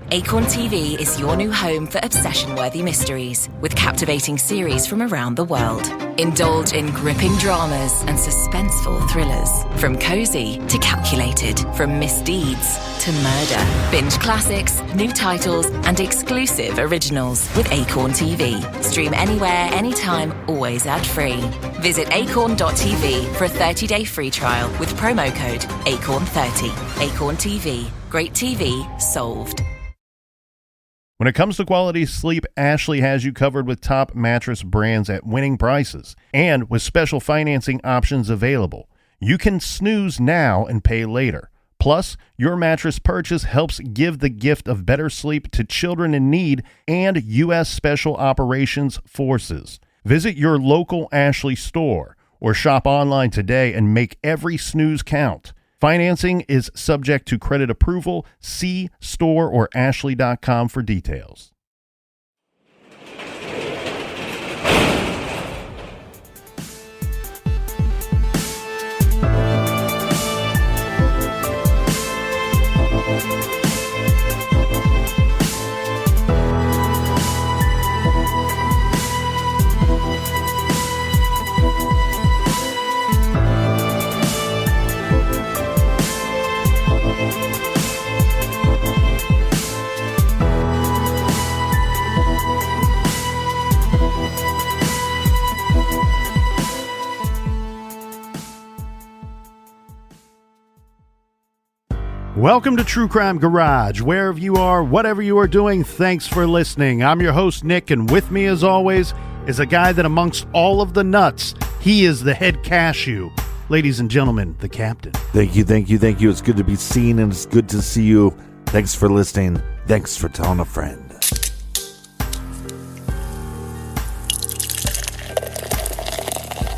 Acorn TV is your new home for obsession-worthy mysteries, with captivating series from around the world. Indulge in gripping dramas and suspenseful thrillers, from cozy to calculated, from misdeeds to murder. Binge classics, new titles, and exclusive originals with Acorn TV. Stream anywhere, anytime, always ad-free. Visit acorn.tv for a 30-day free trial with promo code ACORN30. Acorn TV. Great TV solved. When it comes to quality sleep, Ashley has you covered with top mattress brands at winning prices and with special financing options available. You can snooze now and pay later. Plus, your mattress purchase helps give the gift of better sleep to children in need and U.S. Special Operations Forces. Visit your local Ashley store or shop online today and make every snooze count. Financing is subject to credit approval. See store or ashley.com for details. Welcome to True Crime Garage. Wherever you are, whatever you are doing, thanks for listening. I'm your host, Nick, and with me, as always, is a guy that amongst all of the nuts, he is the head cashew. Ladies and gentlemen, the captain. Thank you. It's good to be seen, and it's good to see you. Thanks for listening. Thanks for telling a friend.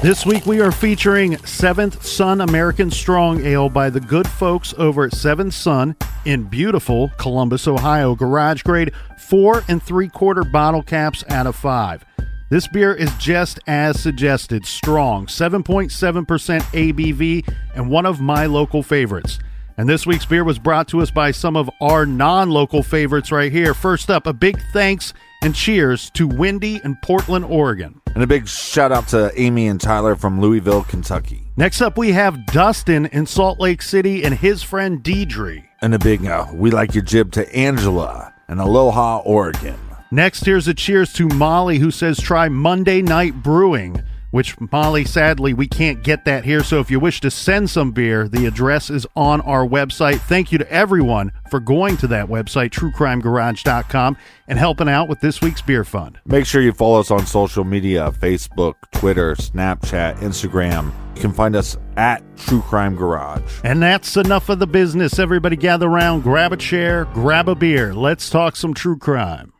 This week we are featuring Seventh Son American Strong Ale by the good folks over at Seventh Son in beautiful Columbus, Ohio. Garage grade 4 3/4 bottle caps out of 5. This beer is just as suggested, strong, 7.7% ABV, and one of my local favorites. And this week's beer was brought to us by some of our non-local favorites right here. First up, a big thanks and cheers to Wendy in Portland, Oregon. And a big shout out to Amy and Tyler from Louisville, Kentucky. Next up, we have Dustin in Salt Lake City and his friend Deidre. And a big we like your jib to Angela in Aloha, Oregon. Next, here's a cheers to Molly, who says try Monday Night Brewing, which, Molly, sadly, we can't get that here. So if you wish to send some beer, the address is on our website. Thank you to everyone for going to that website, truecrimegarage.com, and helping out with this week's beer fund. Make sure you follow us on social media, Facebook, Twitter, Snapchat, Instagram. You can find us at True Crime Garage. And that's enough of the business. Everybody gather around, grab a chair, grab a beer. Let's talk some true crime.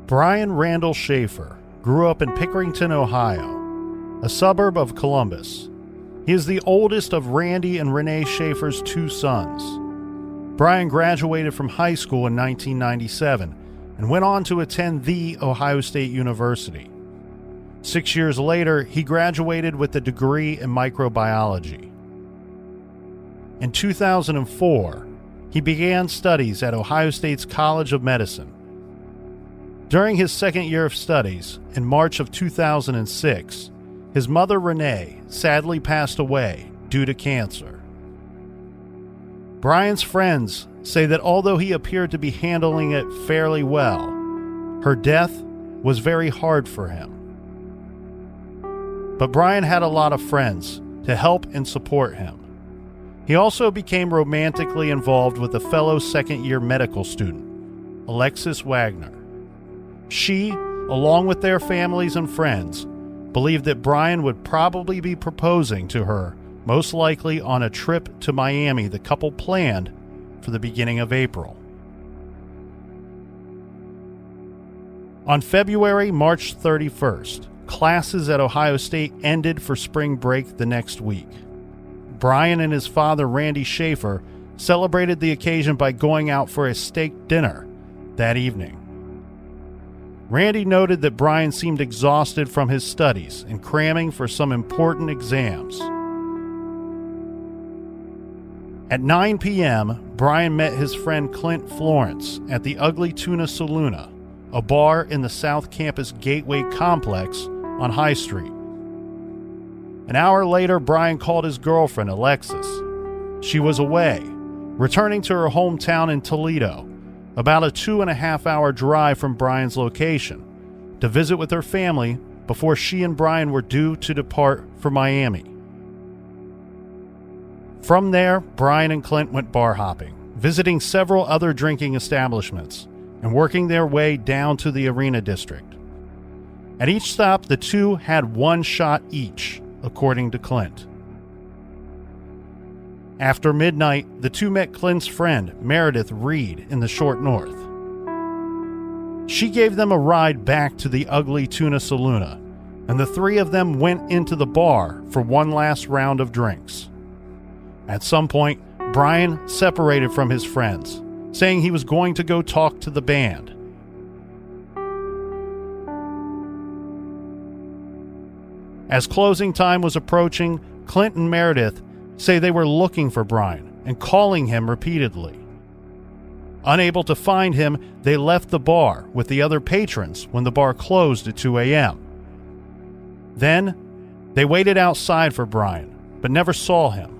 Brian Randall Shaffer grew up in Pickerington, Ohio, a suburb of Columbus. He is the oldest of Randy and Renee Shaffer's 2 sons. Brian graduated from high school in 1997 and went on to attend The Ohio State University. 6 years later, he graduated with a degree in microbiology. In 2004, he began studies at Ohio State's College of Medicine. During his second year of studies, in March of 2006, his mother Renee sadly passed away due to cancer. Brian's friends say that although he appeared to be handling it fairly well, her death was very hard for him. But Brian had a lot of friends to help and support him. He also became romantically involved with a fellow second-year medical student, Alexis Wagner. She, along with their families and friends, believed that Brian would probably be proposing to her, most likely on a trip to Miami the couple planned for the beginning of April. On March 31st, classes at Ohio State ended for spring break the next week. Brian and his father, Randy Shaffer, celebrated the occasion by going out for a steak dinner that evening. Randy noted that Brian seemed exhausted from his studies and cramming for some important exams. At 9 p.m., Brian met his friend Clint Florence at the Ugly Tuna Saloona, a bar in the South Campus Gateway complex on High Street. An hour later, Brian called his girlfriend, Alexis. She was away, returning to her hometown in Toledo, about a 2.5-hour drive from Brian's location, to visit with her family before she and Brian were due to depart for Miami. From there, Brian and Clint went bar hopping, visiting several other drinking establishments, and working their way down to the Arena District. At each stop, the two had one shot each, according to Clint. After midnight, the two met Clint's friend, Meredith Reed, in the Short North. She gave them a ride back to the Ugly Tuna Saloona, and the three of them went into the bar for one last round of drinks. At some point, Brian separated from his friends, saying he was going to go talk to the band. As closing time was approaching, Clint and Meredith say they were looking for Brian and calling him repeatedly. Unable to find him, they left the bar with the other patrons when the bar closed at 2 a.m. Then, they waited outside for Brian, but never saw him.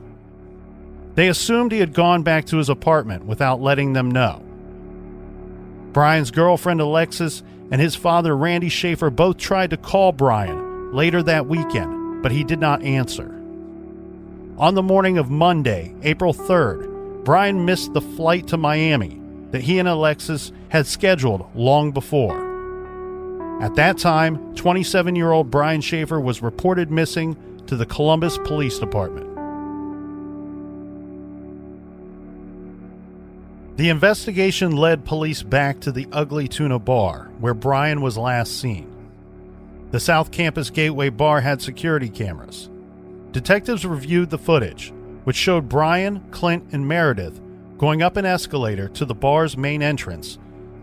They assumed he had gone back to his apartment without letting them know. Brian's girlfriend Alexis and his father Randy Shaffer both tried to call Brian later that weekend, but he did not answer. On the morning of Monday, April 3rd, Brian missed the flight to Miami that he and Alexis had scheduled long before. At that time, 27-year-old Brian Shaffer was reported missing to the Columbus Police Department. The investigation led police back to the Ugly Tuna Bar, where Brian was last seen. The South Campus Gateway Bar had security cameras. Detectives reviewed the footage, which showed Brian, Clint, and Meredith going up an escalator to the bar's main entrance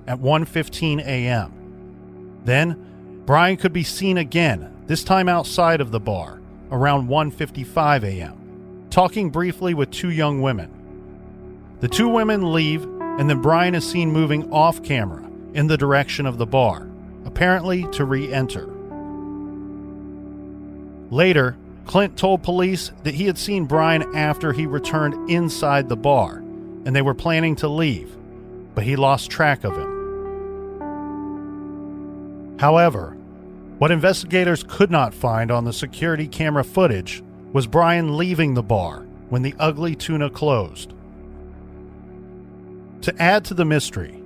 at 1:15 a.m. Then, Brian could be seen again, this time outside of the bar, around 1:55 a.m., talking briefly with two young women. The two women leave, and then Brian is seen moving off camera in the direction of the bar, apparently to re-enter. Later, Clint told police that he had seen Brian after he returned inside the bar, and they were planning to leave, but he lost track of him. However, what investigators could not find on the security camera footage was Brian leaving the bar when the Ugly Tuna closed. To add to the mystery,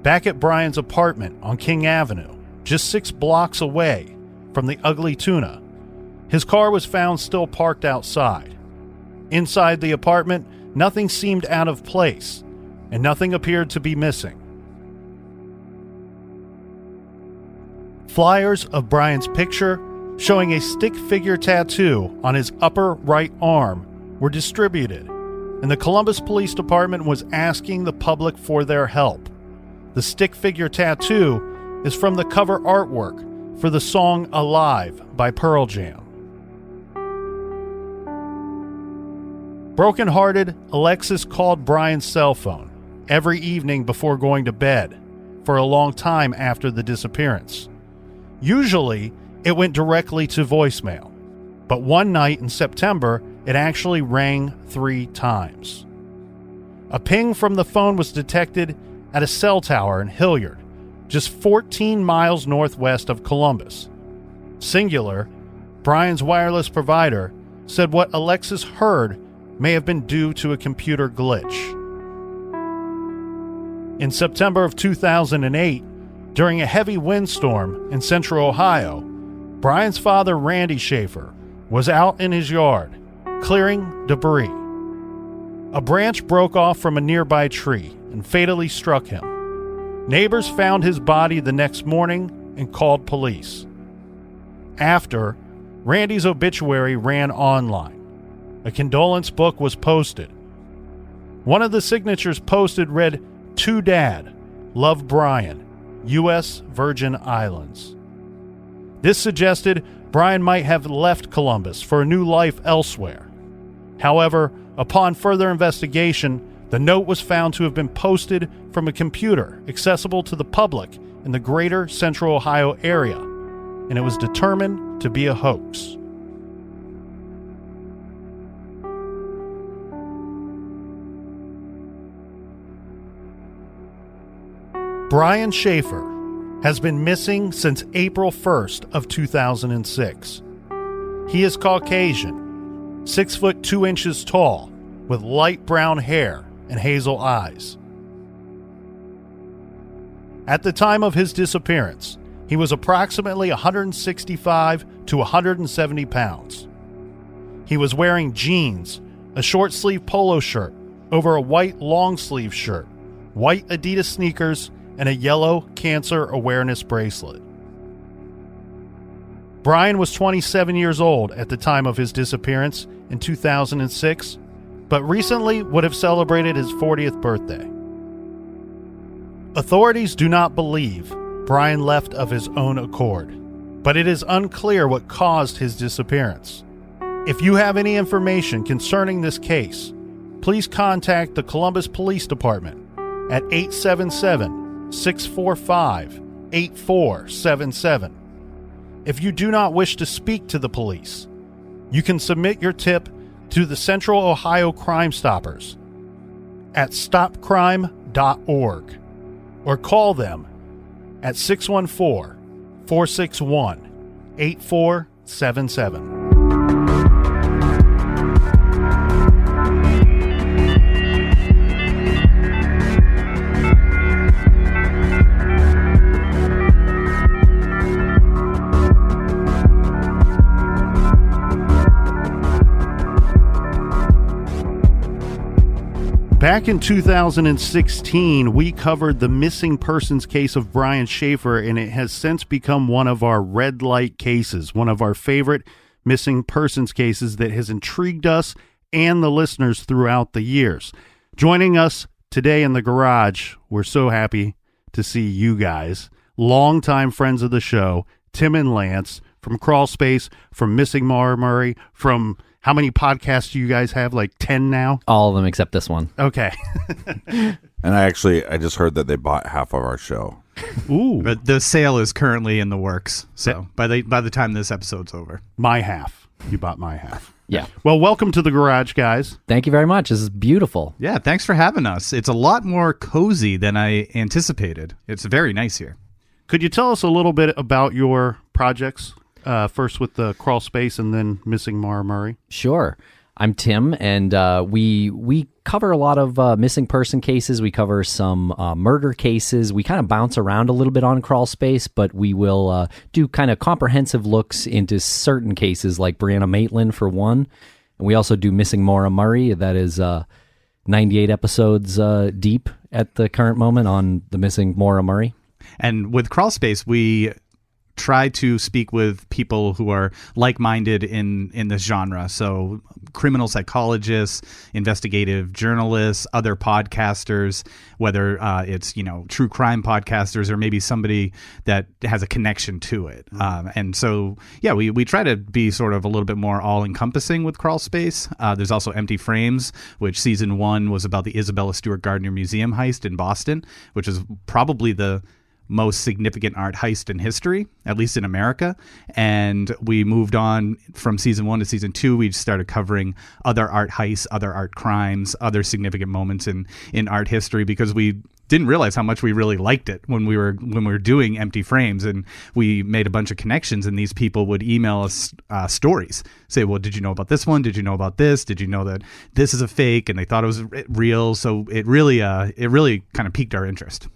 back at Brian's apartment on King Avenue, just 6 blocks away from the Ugly Tuna, his car was found still parked outside. Inside the apartment, nothing seemed out of place, and nothing appeared to be missing. Flyers of Brian's picture, showing a stick figure tattoo on his upper right arm, were distributed, and the Columbus Police Department was asking the public for their help. The stick figure tattoo is from the cover artwork for the song Alive by Pearl Jam. Broken-hearted, Alexis called Brian's cell phone every evening before going to bed for a long time after the disappearance. Usually, it went directly to voicemail, but one night in September, it actually rang 3 times. A ping from the phone was detected at a cell tower in Hilliard, just 14 miles northwest of Columbus. Singular, Brian's wireless provider, said what Alexis heard may have been due to a computer glitch. In September of 2008, during a heavy windstorm in central Ohio, Brian's father, Randy Shaffer, was out in his yard, clearing debris. A branch broke off from a nearby tree and fatally struck him. Neighbors found his body the next morning and called police. After, Randy's obituary ran online. A condolence book was posted. One of the signatures posted read, "To Dad, love Brian," U.S. Virgin Islands. This suggested Brian might have left Columbus for a new life elsewhere. However, upon further investigation, the note was found to have been posted from a computer accessible to the public in the greater Central Ohio area, and it was determined to be a hoax. Brian Shaffer has been missing since April 1st of 2006. He is Caucasian, 6 foot 2 inches tall, with light brown hair and hazel eyes. At the time of his disappearance, he was approximately 165 to 170 pounds. He was wearing jeans, a short-sleeve polo shirt over a white long-sleeve shirt, white Adidas sneakers, and a yellow cancer awareness bracelet. Brian was 27 years old at the time of his disappearance in 2006, but recently would have celebrated his 40th birthday. Authorities do not believe Brian left of his own accord, but it is unclear what caused his disappearance. If you have any information concerning this case, please contact the Columbus Police Department at 877-645-8477. If you do not wish to speak to the police, you can submit your tip to the Central Ohio Crime Stoppers at stopcrime.org or call them at 614-461-8477. Back in 2016, we covered the missing persons case of Brian Shaffer, and it has since become one of our red light cases, one of our favorite missing persons cases that has intrigued us and the listeners throughout the years. Joining us today in the garage, we're so happy to see you guys, longtime friends of the show, Tim and Lance from Crawlspace, from Missing Maura, from... How many podcasts do you guys have? Like 10 now? All of them except this one. Okay. And I just heard that they bought half of our show. Ooh. But the sale is currently in the works. So by the time this episode's over. My half. You bought my half. Yeah. Well, welcome to the garage, guys. Thank you very much. This is beautiful. Yeah, thanks for having us. It's a lot more cozy than I anticipated. It's very nice here. Could you tell us a little bit about your projects? First with the Crawlspace and then Missing Maura. Sure. I'm Tim, and we cover a lot of missing person cases. We cover some murder cases. We kind of bounce around a little bit on Crawlspace, but we will do kind of comprehensive looks into certain cases like Brianna Maitland for one. And we also do Missing Maura Murray. That is 98 episodes deep at the current moment on the Missing Maura Murray. And with Crawlspace, we try to speak with people who are like-minded in this genre. So criminal psychologists, investigative journalists, other podcasters, whether it's, true crime podcasters or maybe somebody that has a connection to it. And so, yeah, we try to be sort of a little bit more all-encompassing with Crawlspace. There's also Empty Frames, which season 1 was about the Isabella Stewart Gardner Museum heist in Boston, which is probably the most significant art heist in history, at least in America. And we moved on from season 1 to season 2. We started covering other art heists, other art crimes, other significant moments in art history, because we didn't realize how much we really liked it when we were doing Empty Frames, and we made a bunch of connections, and these people would email us stories, say, well, did you know about this one? Did you know about this? Did you know that this is a fake? And they thought it was real. So it really kind of piqued our interest.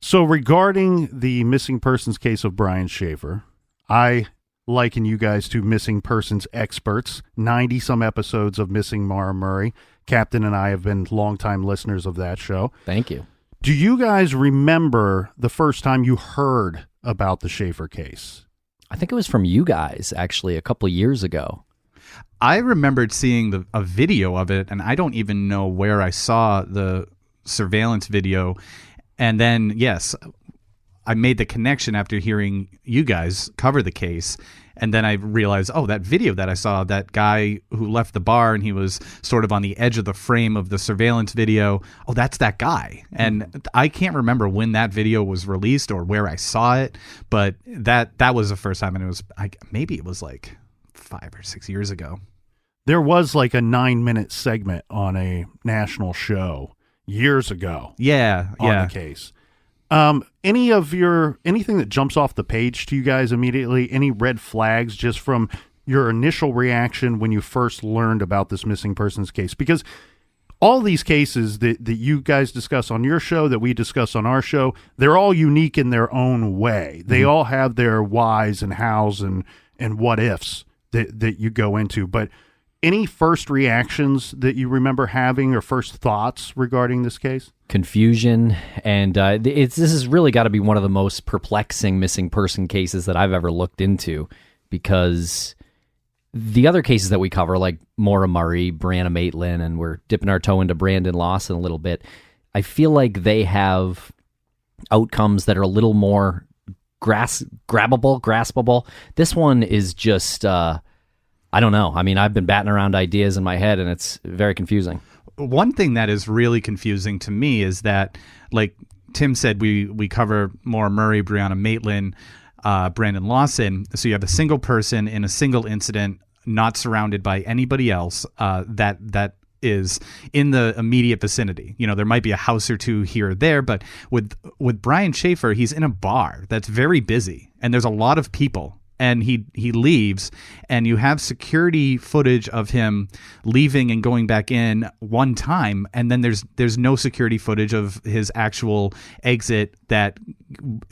So regarding the missing persons case of Brian Shaffer, I liken you guys to missing persons experts, 90-some episodes of Missing Maura. Captain and I have been longtime listeners of that show. Thank you. Do you guys remember the first time you heard about the Shaffer case? I think it was from you guys, actually, a couple of years ago. I remembered seeing a video of it, and I don't even know where I saw the surveillance video. And then, yes, I made the connection after hearing you guys cover the case. And then I realized, oh, that video that I saw, that guy who left the bar and he was sort of on the edge of the frame of the surveillance video. Oh, that's that guy. And I can't remember when that video was released or where I saw it, but that was the first time. And it was maybe it was like 5 or 6 years ago. There was like a 9-minute segment on a national show years ago. Yeah. On the case. Anything that jumps off the page to you guys immediately? Any red flags just from your initial reaction when you first learned about this missing persons case? Because all these cases that you guys discuss on your show, that we discuss on our show, they're all unique in their own way. They all have their whys and hows and what ifs that you go into. But any first reactions that you remember having or first thoughts regarding this case? Confusion, and this has really got to be one of the most perplexing missing person cases that I've ever looked into, because the other cases that we cover, like Maura Murray, Brianna Maitland, and we're dipping our toe into Brandon Lawson a little bit, I feel like they have outcomes that are a little more graspable. This one is just, I don't know. I mean, I've been batting around ideas in my head, and it's very confusing. One thing that is really confusing to me is that, like Tim said, we cover Maura Murray, Brianna Maitland, Brandon Lawson. So you have a single person in a single incident, not surrounded by anybody else that is in the immediate vicinity. You know, there might be a house or two here or there, but with Brian Shaffer, he's in a bar that's very busy, and there's a lot of people. And he leaves, and you have security footage of him leaving and going back in one time, and then there's no security footage of his actual exit that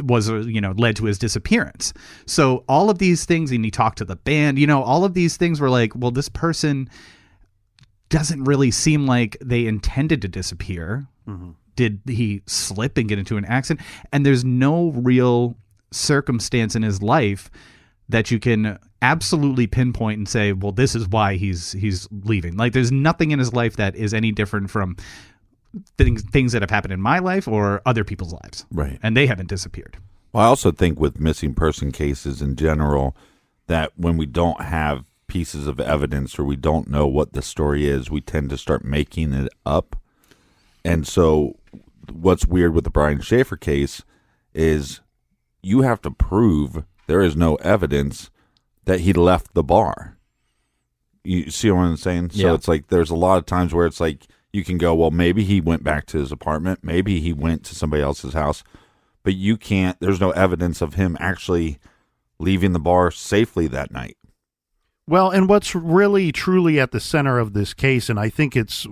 was led to his disappearance. So all of these things, and he talked to the band, all of these things were like, well, this person doesn't really seem like they intended to disappear. Mm-hmm. Did he slip and get into an accident? And there's no real circumstance in his life that you can absolutely pinpoint and say, well, this is why he's leaving. Like, there's nothing in his life that is any different from things that have happened in my life or other people's lives. Right. And they haven't disappeared. Well, I also think with missing person cases in general, that when we don't have pieces of evidence or we don't know what the story is, we tend to start making it up. And so what's weird with the Brian Shaffer case is you have to prove there is no evidence that he left the bar. You see what I'm saying? So it's like there's a lot of times where it's like you can go, well, maybe he went back to his apartment. Maybe he went to somebody else's house. But you can't, there's no evidence of him actually leaving the bar safely that night. Well, and what's really truly at the center of this case, and I think it's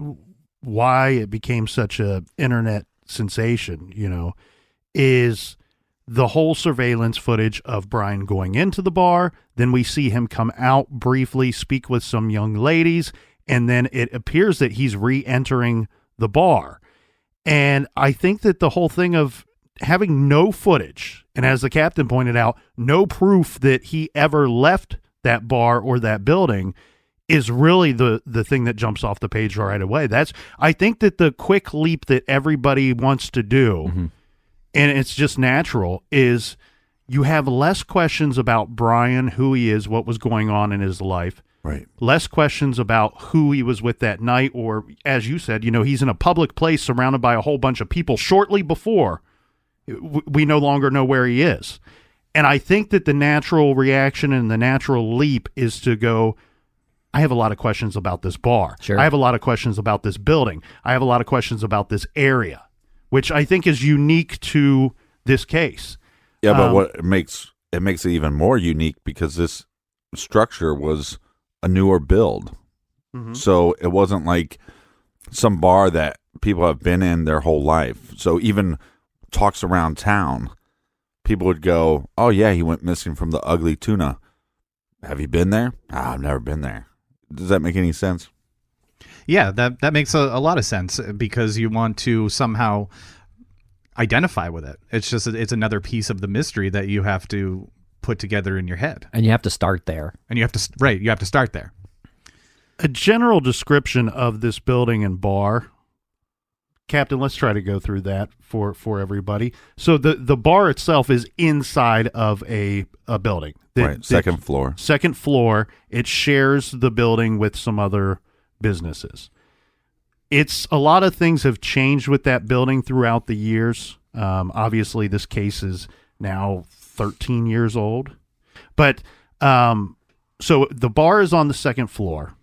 why it became such a internet sensation, is the whole surveillance footage of Brian going into the bar. Then we see him come out briefly, speak with some young ladies, and then it appears that he's re-entering the bar. And I think that the whole thing of having no footage, and as the captain pointed out, no proof that he ever left that bar or that building, is really the thing that jumps off the page right away. I think that the quick leap that everybody wants to do, mm-hmm. and it's just natural, is you have less questions about Brian, who he is, what was going on in his life. Right. Less questions about who he was with that night, or as you said, he's in a public place surrounded by a whole bunch of people shortly before we no longer know where he is. And I think that the natural reaction and the natural leap is to go, I have a lot of questions about this bar. Sure. I have a lot of questions about this building. I have a lot of questions about this area, which I think is unique to this case. Yeah, but what it makes it even more unique because this structure was a newer build. Mm-hmm. So it wasn't like some bar that people have been in their whole life. So even talks around town, people would go, oh, yeah, he went missing from the Ugly Tuna. Have you been there? I've never been there. Does that make any sense? Yeah, that makes a lot of sense because you want to somehow identify with it. It's just it's another piece of the mystery that you have to put together in your head. And you have to start there. And you have to start there. A general description of this building and bar Captain, let's try to go through that for everybody. So the bar itself is inside of a building. Right, second floor. Second floor. It shares the building with some other businesses. It's a lot of things have changed with that building throughout the years. Obviously, this case is now 13 years old. But so the bar is on the second floor.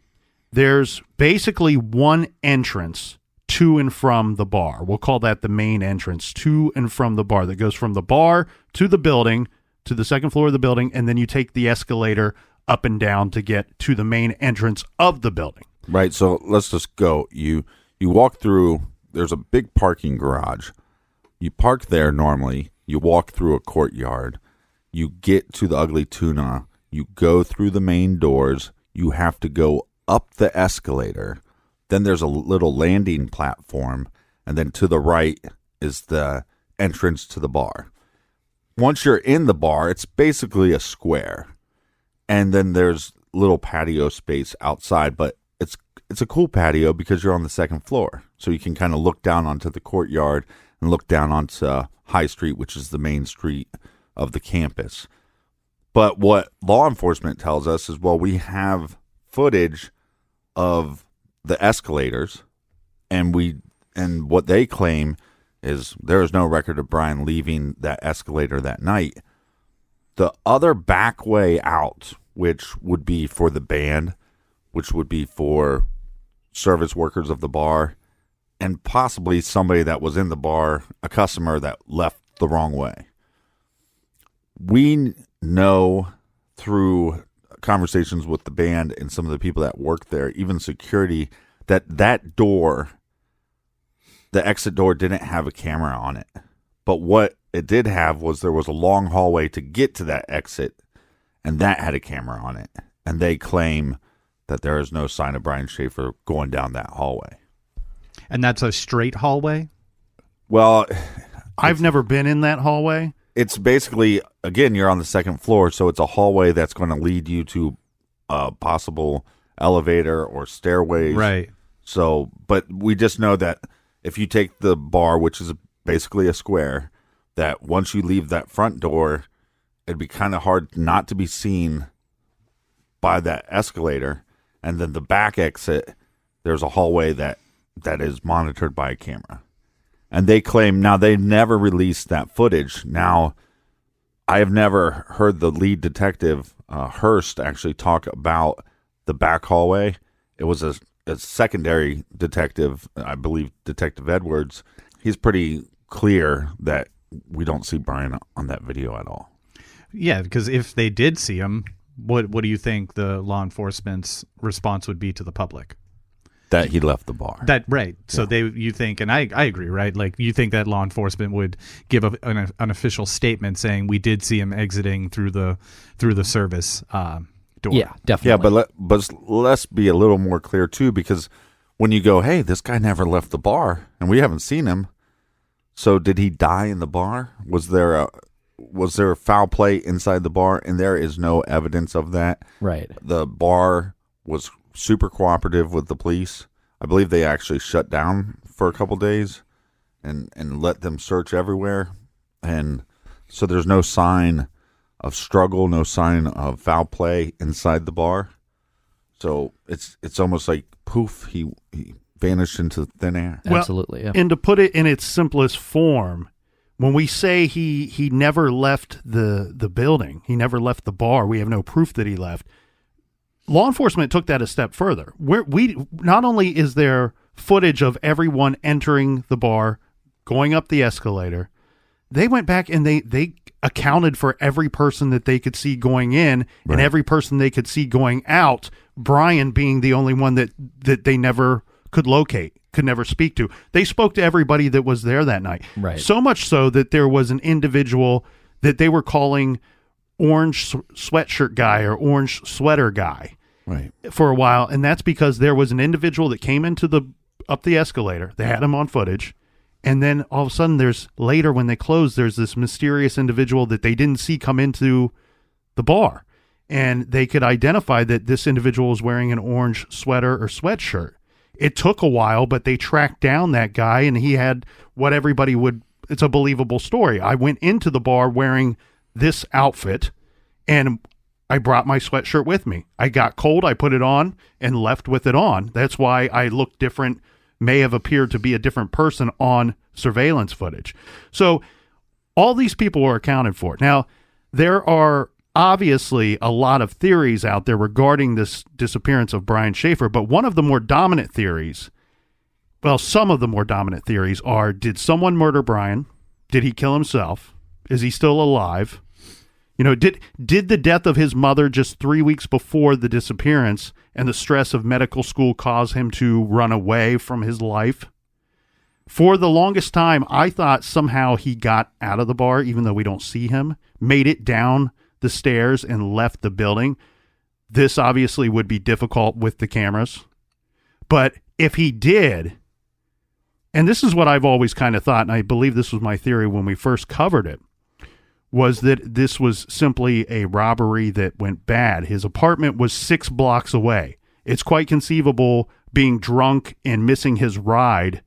There's basically one entrance to and from the bar. We'll call that the main entrance to and from the bar that goes from the bar to the building, to the second floor of the building, and then you take the escalator up and down to get to the main entrance of the building. Right, so let's just go. You walk through, there's a big parking garage. You park there normally. You walk through a courtyard. You get to the Ugly Tuna. You go through the main doors. You have to go up the escalator. Then there's a little landing platform. And then to the right is the entrance to the bar. Once you're in the bar, it's basically a square. And then there's little patio space outside, but it's a cool patio because you're on the second floor. So you can kind of look down onto the courtyard and look down onto High Street, which is the main street of the campus. But what law enforcement tells us is, well, we have footage of the escalators, and what they claim is there is no record of Brian leaving that escalator that night. The other back way out, which would be for the band, which would be for service workers of the bar, and possibly somebody that was in the bar, a customer that left the wrong way. We know through conversations with the band and some of the people that work there, even security, that door, the exit door, didn't have a camera on it. But what it did have was there was a long hallway to get to that exit, and that had a camera on it. And they claim that there is no sign of Brian Shaffer going down that hallway. And that's a straight hallway? Well, I've never been in that hallway. It's basically, again, you're on the second floor, so it's a hallway that's going to lead you to a possible elevator or stairways. Right. So, but we just know that if you take the bar, which is basically a square, that once you leave that front door, it'd be kind of hard not to be seen by that escalator. And then the back exit, there's a hallway that is monitored by a camera. And they claim, now they never released that footage. Now, I have never heard the lead detective, Hurst, actually talk about the back hallway. It was a secondary detective, I believe Detective Edwards. He's pretty clear that we don't see Brian on that video at all. Yeah, because if they did see him, what do you think the law enforcement's response would be to the public? That he left the bar. That right. So you think, and I agree, right? Like you think that law enforcement would give an official statement saying we did see him exiting through the service door. Yeah, definitely. Yeah, but let's be a little more clear too, because when you go, hey, this guy never left the bar, and we haven't seen him. So did he die in the bar? Was there a foul play inside the bar? And there is no evidence of that. Right. The bar was super cooperative with the police. I believe they actually shut down for a couple days and let them search everywhere. And so there's no sign of struggle, no sign of foul play inside the bar. So it's almost like poof, he vanished into thin air. Absolutely, yeah. And to put it in its simplest form, when we say he never left the building, he never left the bar, we have no proof that he left. Law enforcement took that a step further. We not only is there footage of everyone entering the bar, going up the escalator, they went back and they accounted for every person that they could see going in and every person they could see going out, Brian being the only one that they never could locate, could never speak to. They spoke to everybody that was there that night. Right. So much so that there was an individual that they were calling orange sweatshirt guy or orange sweater guy for a while. And that's because there was an individual that came up the escalator. They had him on footage. And then all of a sudden later when they closed, there's this mysterious individual that they didn't see come into the bar. And they could identify that this individual was wearing an orange sweater or sweatshirt. It took a while, but they tracked down that guy, and he had what everybody would, it's a believable story. I went into the bar wearing this outfit, and I brought my sweatshirt with me. I got cold, I put it on, and left with it on. That's why I looked different, may have appeared to be a different person on surveillance footage. So all these people are accounted for. Now, there are obviously a lot of theories out there regarding this disappearance of Brian Shaffer, but one of the more dominant theories, well, some of the more dominant theories are, did someone murder Brian? Did he kill himself? Is he still alive? You know, did the death of his mother just 3 weeks before the disappearance and the stress of medical school cause him to run away from his life? For the longest time, I thought somehow he got out of the bar, even though we don't see him, made it down the stairs and left the building. This obviously would be difficult with the cameras. But if he did, and this is what I've always kind of thought, and I believe this was my theory when we first covered it, was that this was simply a robbery that went bad. His apartment was 6 blocks away. It's quite conceivable, being drunk and missing his ride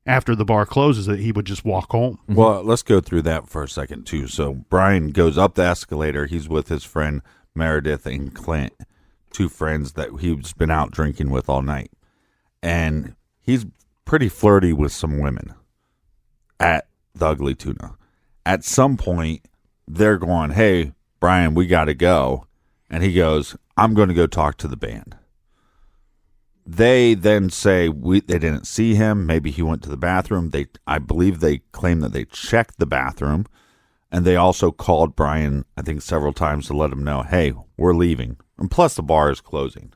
after the bar closes, that he would just walk home. Well, let's go through that for a second, too. So Brian goes up the escalator. He's with his friend Meredith and Clint, 2 friends that he's been out drinking with all night. And he's pretty flirty with some women at the Ugly Tuna. At some point, they're going, hey, Brian, we got to go. And he goes, I'm going to go talk to the band. They then say they didn't see him. Maybe he went to the bathroom. I believe they claim that they checked the bathroom, and they also called Brian, I think, several times to let him know, hey, we're leaving. And plus, the bar is closing.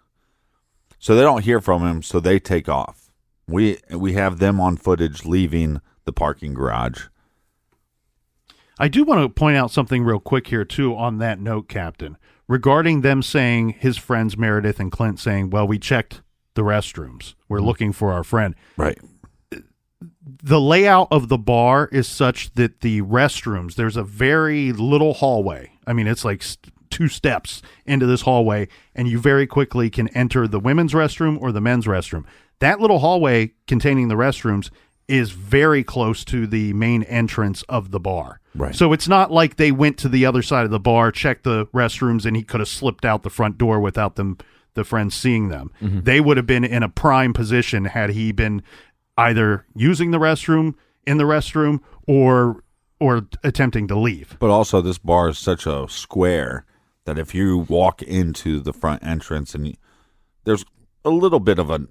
So they don't hear from him, so they take off. We have them on footage leaving the parking garage. I do want to point out something real quick here, too, on that note, Captain, regarding them saying, his friends Meredith and Clint saying, well, we checked the restrooms. We're looking for our friend. Right. The layout of the bar is such that the restrooms, there's a very little hallway. I mean, it's like 2 steps into this hallway, and you very quickly can enter the women's restroom or the men's restroom. That little hallway containing the restrooms is very close to the main entrance of the bar. Right. So it's not like they went to the other side of the bar, checked the restrooms, and he could have slipped out the front door without the friends seeing them. Mm-hmm. They would have been in a prime position had he been either using the restroom, in the restroom, or attempting to leave. But also, this bar is such a square that if you walk into the front entrance, and there's a little bit of a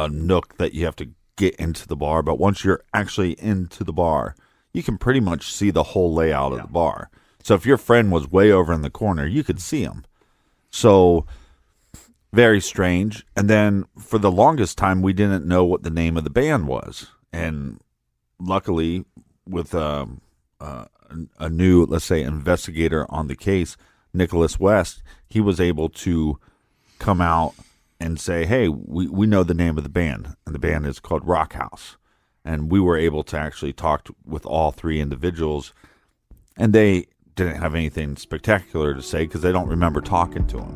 nook that you have to get into the bar, but once you're actually into the bar, you can pretty much see the whole layout of the bar. So if your friend was way over in the corner, you could see him. So very strange. And then for the longest time, we didn't know what the name of the band was. And luckily, with a new, let's say, investigator on the case, Nicholas West, he was able to come out and say, hey, we know the name of the band, and the band is called Rock House. And we were able to actually talk with all 3 individuals, and they didn't have anything spectacular to say because they don't remember talking to him.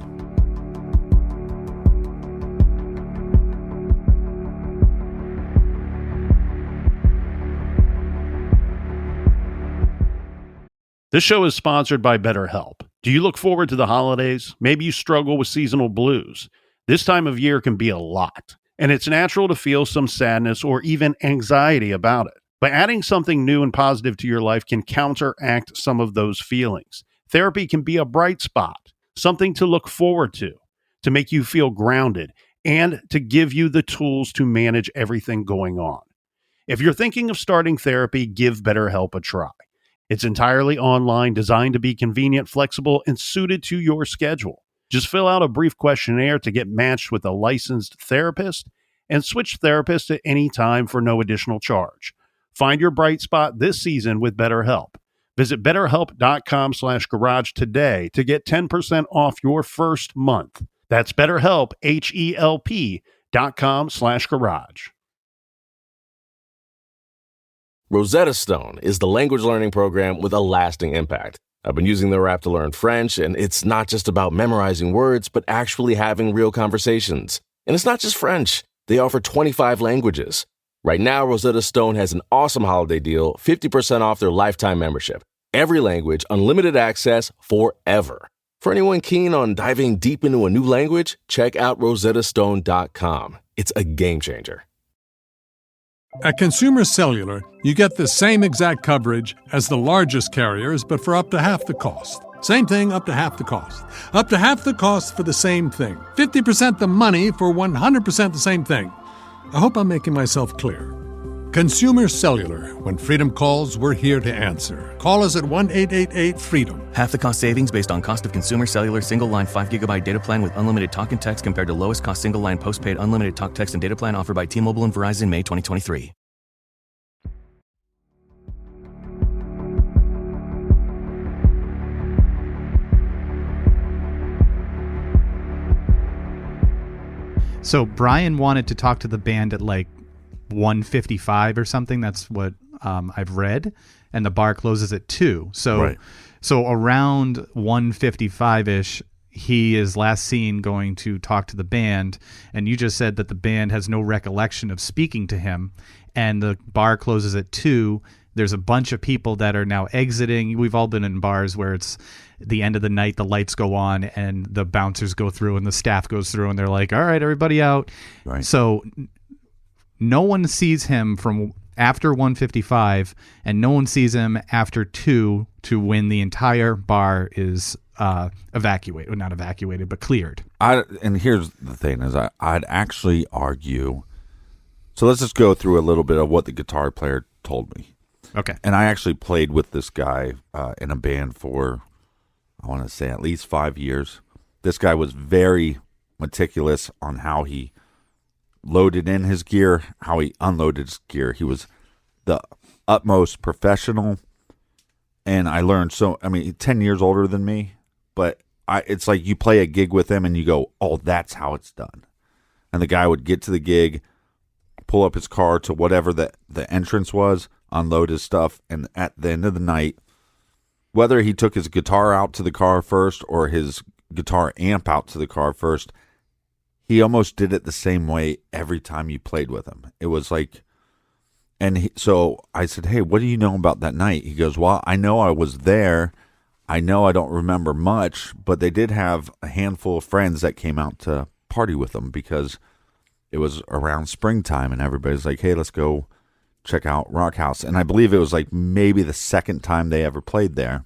This show is sponsored by BetterHelp. Do you look forward to the holidays? Maybe you struggle with seasonal blues. This time of year can be a lot, and it's natural to feel some sadness or even anxiety about it. But adding something new and positive to your life can counteract some of those feelings. Therapy can be a bright spot, something to look forward to make you feel grounded, and to give you the tools to manage everything going on. If you're thinking of starting therapy, give BetterHelp a try. It's entirely online, designed to be convenient, flexible, and suited to your schedule. Just fill out a brief questionnaire to get matched with a licensed therapist and switch therapists at any time for no additional charge. Find your bright spot this season with BetterHelp. Visit BetterHelp.com/garage today to get 10% off your first month. That's BetterHelp, HELP.com/garage. Rosetta Stone is the language learning program with a lasting impact. I've been using their app to learn French, and it's not just about memorizing words, but actually having real conversations. And it's not just French. They offer 25 languages. Right now, Rosetta Stone has an awesome holiday deal, 50% off their lifetime membership. Every language, unlimited access forever. For anyone keen on diving deep into a new language, check out rosettastone.com. It's a game changer. At Consumer Cellular, you get the same exact coverage as the largest carriers, but for up to half the cost. Same thing, up to half the cost. Up to half the cost for the same thing. 50% the money for 100% the same thing. I hope I'm making myself clear. Consumer Cellular. When freedom calls, we're here to answer. Call us at 1-888-FREEDOM. Half the cost savings based on cost of Consumer Cellular single-line 5GB data plan with unlimited talk and text compared to lowest cost single-line postpaid unlimited talk, text, and data plan offered by T-Mobile and Verizon May 2023. So Brian wanted to talk to the band at like 1:55 or something. That's what I've read, and the bar closes at 2. So around 1:55ish, he is last seen going to talk to the band, and you just said that the band has no recollection of speaking to him, and the bar closes at 2. There's a bunch of people that are now exiting. We've all been in bars where it's the end of the night, the lights go on, and the bouncers go through, and the staff goes through, and they're like, all right, everybody out. Right. So no one sees him from after 1:55, and no one sees him after 2 to when the entire bar is evacuated. Well, not evacuated, but cleared. And here's the thing is I'd actually argue. So let's just go through a little bit of what the guitar player told me. Okay. And I actually played with this guy in a band for, I want to say, at least 5 years. This guy was very meticulous on how he loaded in his gear, how he unloaded his gear. He was the utmost professional. And I learned 10 years older than me, but it's like you play a gig with him and you go, oh, that's how it's done. And the guy would get to the gig, pull up his car to whatever the entrance was, unload his stuff, and at the end of the night, whether he took his guitar out to the car first or his guitar amp out to the car first, he almost did it the same way every time you played with him. It was like, so I said, hey, what do you know about that night? He goes, well, I know I was there. I know I don't remember much, but they did have a handful of friends that came out to party with them because it was around springtime and everybody's like, hey, let's go check out Rock House. And I believe it was like maybe the second time they ever played there.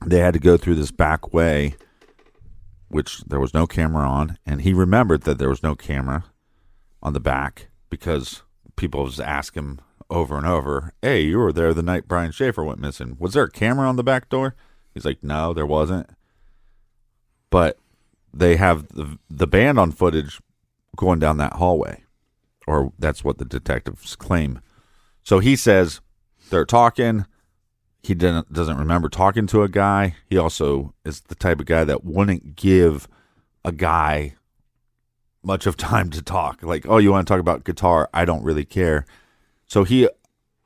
They had to go through this back way, which there was no camera on. And he remembered that there was no camera on the back because people was asking him over and over, hey, you were there the night Brian Shaffer went missing. Was there a camera on the back door? He's like, no, there wasn't. But they have the band on footage going down that hallway. Or that's what the detectives claim. So he says they're talking. He doesn't remember talking to a guy. He also is the type of guy that wouldn't give a guy much of time to talk. Like, oh, you want to talk about guitar? I don't really care. So he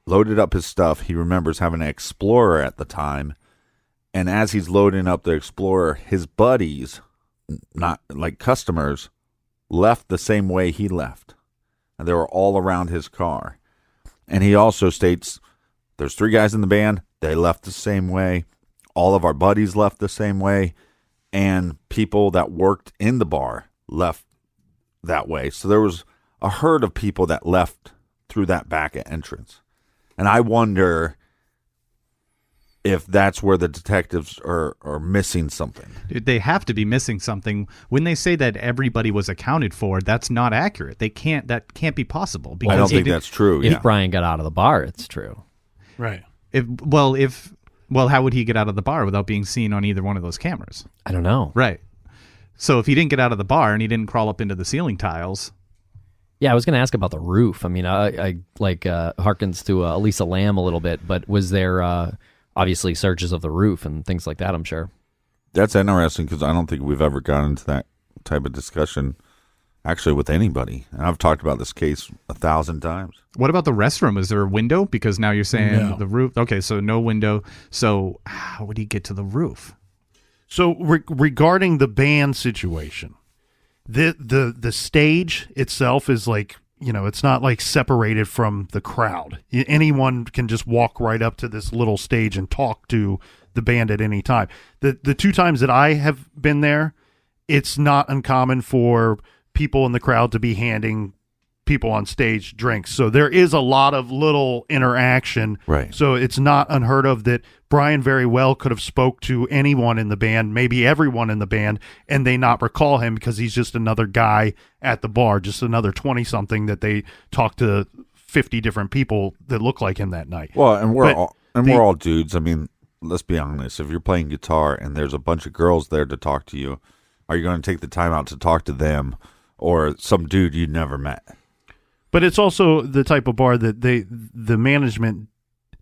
loaded up his stuff. He remembers having an Explorer at the time. And as he's loading up the Explorer, his buddies, not like customers, left the same way he left. And they were all around his car. And he also states there's 3 guys in the band. They left the same way. All of our buddies left the same way. And people that worked in the bar left that way. So there was a herd of people that left through that back entrance. And I wonder if that's where the detectives are missing something. Dude, they have to be missing something. When they say that everybody was accounted for, that's not accurate. That can't be possible. I don't think that's true. If Brian got out of the bar, it's true. Right. How would he get out of the bar without being seen on either one of those cameras? I don't know. Right. So if he didn't get out of the bar and he didn't crawl up into the ceiling tiles. Yeah, I was going to ask about the roof. I mean, I harkens to Elisa Lamb a little bit, but was there obviously searches of the roof and things like that, I'm sure. That's interesting because I don't think we've ever gotten into that type of discussion actually with anybody. And I've talked about this case 1,000 times. What about the restroom? Is there a window? Because now you're saying the roof. Okay, so no window. So how would he get to the roof? So regarding the band situation, The stage itself is like, it's not like separated from the crowd. Anyone can just walk right up to this little stage and talk to the band at any time. The 2 times that I have been there, it's not uncommon for people in the crowd to be handing people on stage drinks. So there is a lot of little interaction. Right. So it's not unheard of that Brian very well could have spoke to anyone in the band, maybe everyone in the band, and they not recall him because he's just another guy at the bar, just another 20-something that they talked to 50 different people that look like him that night. Well, and we're all dudes. I mean, let's be honest. If you're playing guitar and there's a bunch of girls there to talk to you, are you going to take the time out to talk to them or some dude you never met? But it's also the type of bar that the management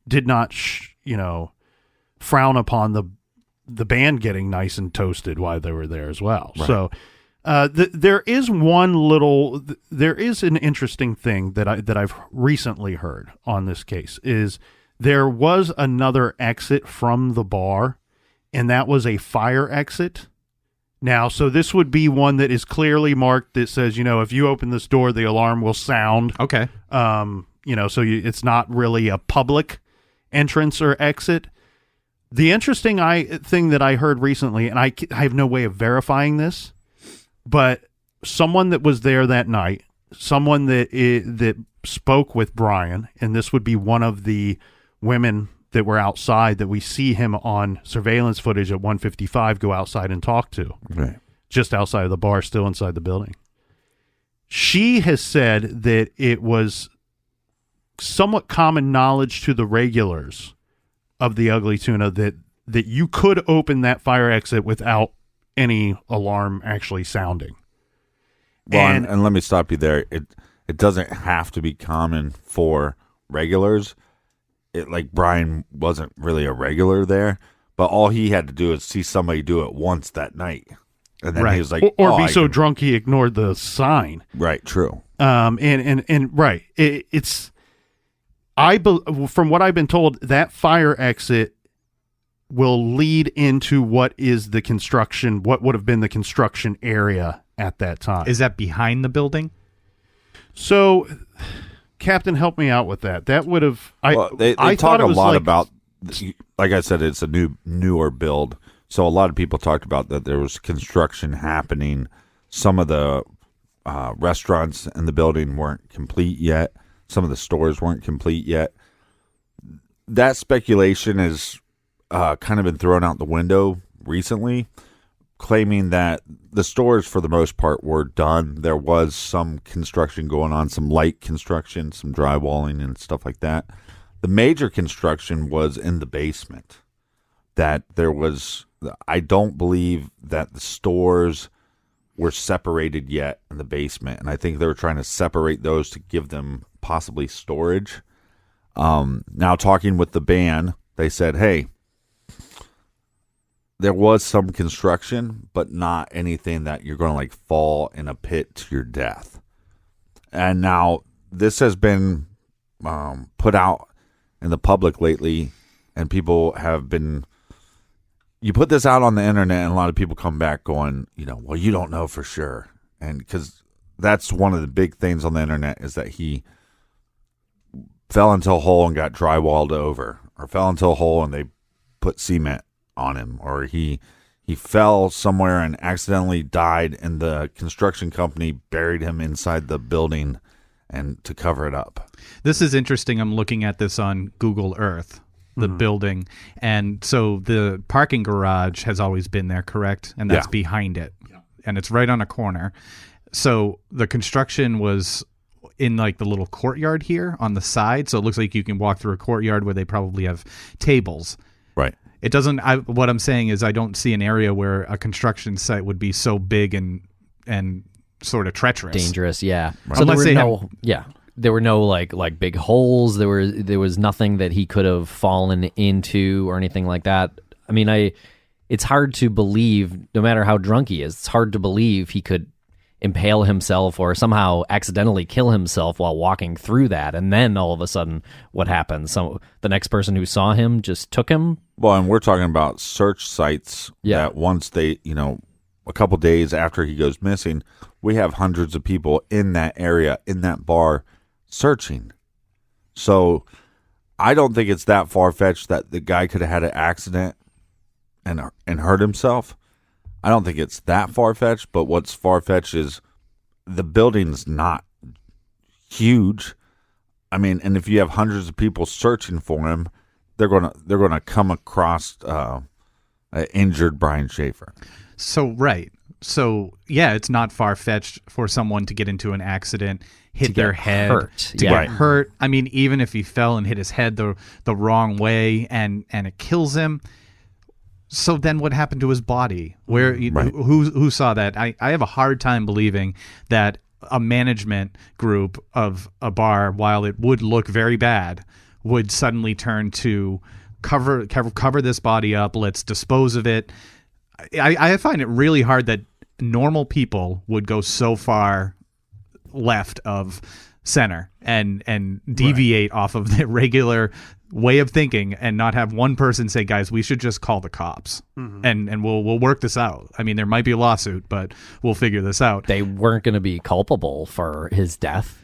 did not, frown upon the band getting nice and toasted while they were there as well. Right. So there is an interesting thing that I've recently heard on this case is there was another exit from the bar, and that was a fire exit. Now, so this would be one that is clearly marked that says, if you open this door, the alarm will sound. Okay. It's not really a public entrance or exit. The interesting thing that I heard recently, and I have no way of verifying this, but someone that was there that night, someone that spoke with Brian, and this would be one of the women that were outside that we see him on surveillance footage at 155 go outside and talk to, right, just outside of the bar, still inside the building. She has said that it was somewhat common knowledge to the regulars of the Ugly Tuna that you could open that fire exit without any alarm actually sounding. Well, and let me stop you there. It doesn't have to be common for regulars. Like Brian wasn't really a regular there, but all he had to do is see somebody do it once that night, and then he was like, or be so drunk he ignored the sign. Right. True. And right. From what I've been told, that fire exit will lead into what is the construction, what would have been the construction area at that time. Is that behind the building? So, Captain, help me out with that. That would have. They talk a lot about. Like I said, it's a newer build, so a lot of people talked about that there was construction happening. Some of the restaurants in the building weren't complete yet. Some of the stores weren't complete yet. That speculation has kind of been thrown out the window recently, claiming that the stores, for the most part, were done. There was some construction going on, some light construction, some drywalling and stuff like that. The major construction was in the basement. That there was, I don't believe that the stores were separated yet in the basement, and I think they were trying to separate those to give them possibly storage. Now, talking with the band, they said, hey, there was some construction, but not anything that you're going to like fall in a pit to your death. And now this has been put out in the public lately, and people have been, you put this out on the internet and a lot of people come back going, well, you don't know for sure. And because that's one of the big things on the internet is that he fell into a hole and got drywalled over, or fell into a hole and they put cement on him, or he fell somewhere and accidentally died and the construction company buried him inside the building and to cover it up. This is interesting. I'm looking at this on Google Earth, the building. And so the parking garage has always been there, correct? And that's behind it. Yeah. And it's right on a corner. So the construction was in like the little courtyard here on the side. So it looks like you can walk through a courtyard where they probably have tables. Right. It doesn't. What I'm saying is I don't see an area where a construction site would be so big and sort of treacherous, dangerous. Yeah. Right. So there were no like big holes. There was nothing that he could have fallen into or anything like that. I mean, it's hard to believe, no matter how drunk he is, it's hard to believe he could impale himself or somehow accidentally kill himself while walking through that. And then all of a sudden, what happens? So the next person who saw him just took him. Well, and we're talking about search sites that once they, a couple days after he goes missing, we have hundreds of people in that area, in that bar, searching. So I don't think it's that far-fetched that the guy could have had an accident and hurt himself. I don't think it's that far-fetched, but what's far-fetched is the building's not huge. I mean, and if you have hundreds of people searching for him, they're gonna come across injured Brian Shaffer. So yeah, it's not far-fetched for someone to get into an accident, hit their head, get hurt. I mean, even if he fell and hit his head the wrong way and it kills him. So then what happened to his body? Who saw that? I have a hard time believing that a management group of a bar, while it would look very bad, would suddenly turn to cover this body up. Let's dispose of it. I find it really hard that normal people would go so far left of center and deviate off of the regular way of thinking and not have one person say, guys, we should just call the cops and we'll work this out. I mean, there might be a lawsuit, but we'll figure this out. They weren't going to be culpable for his death.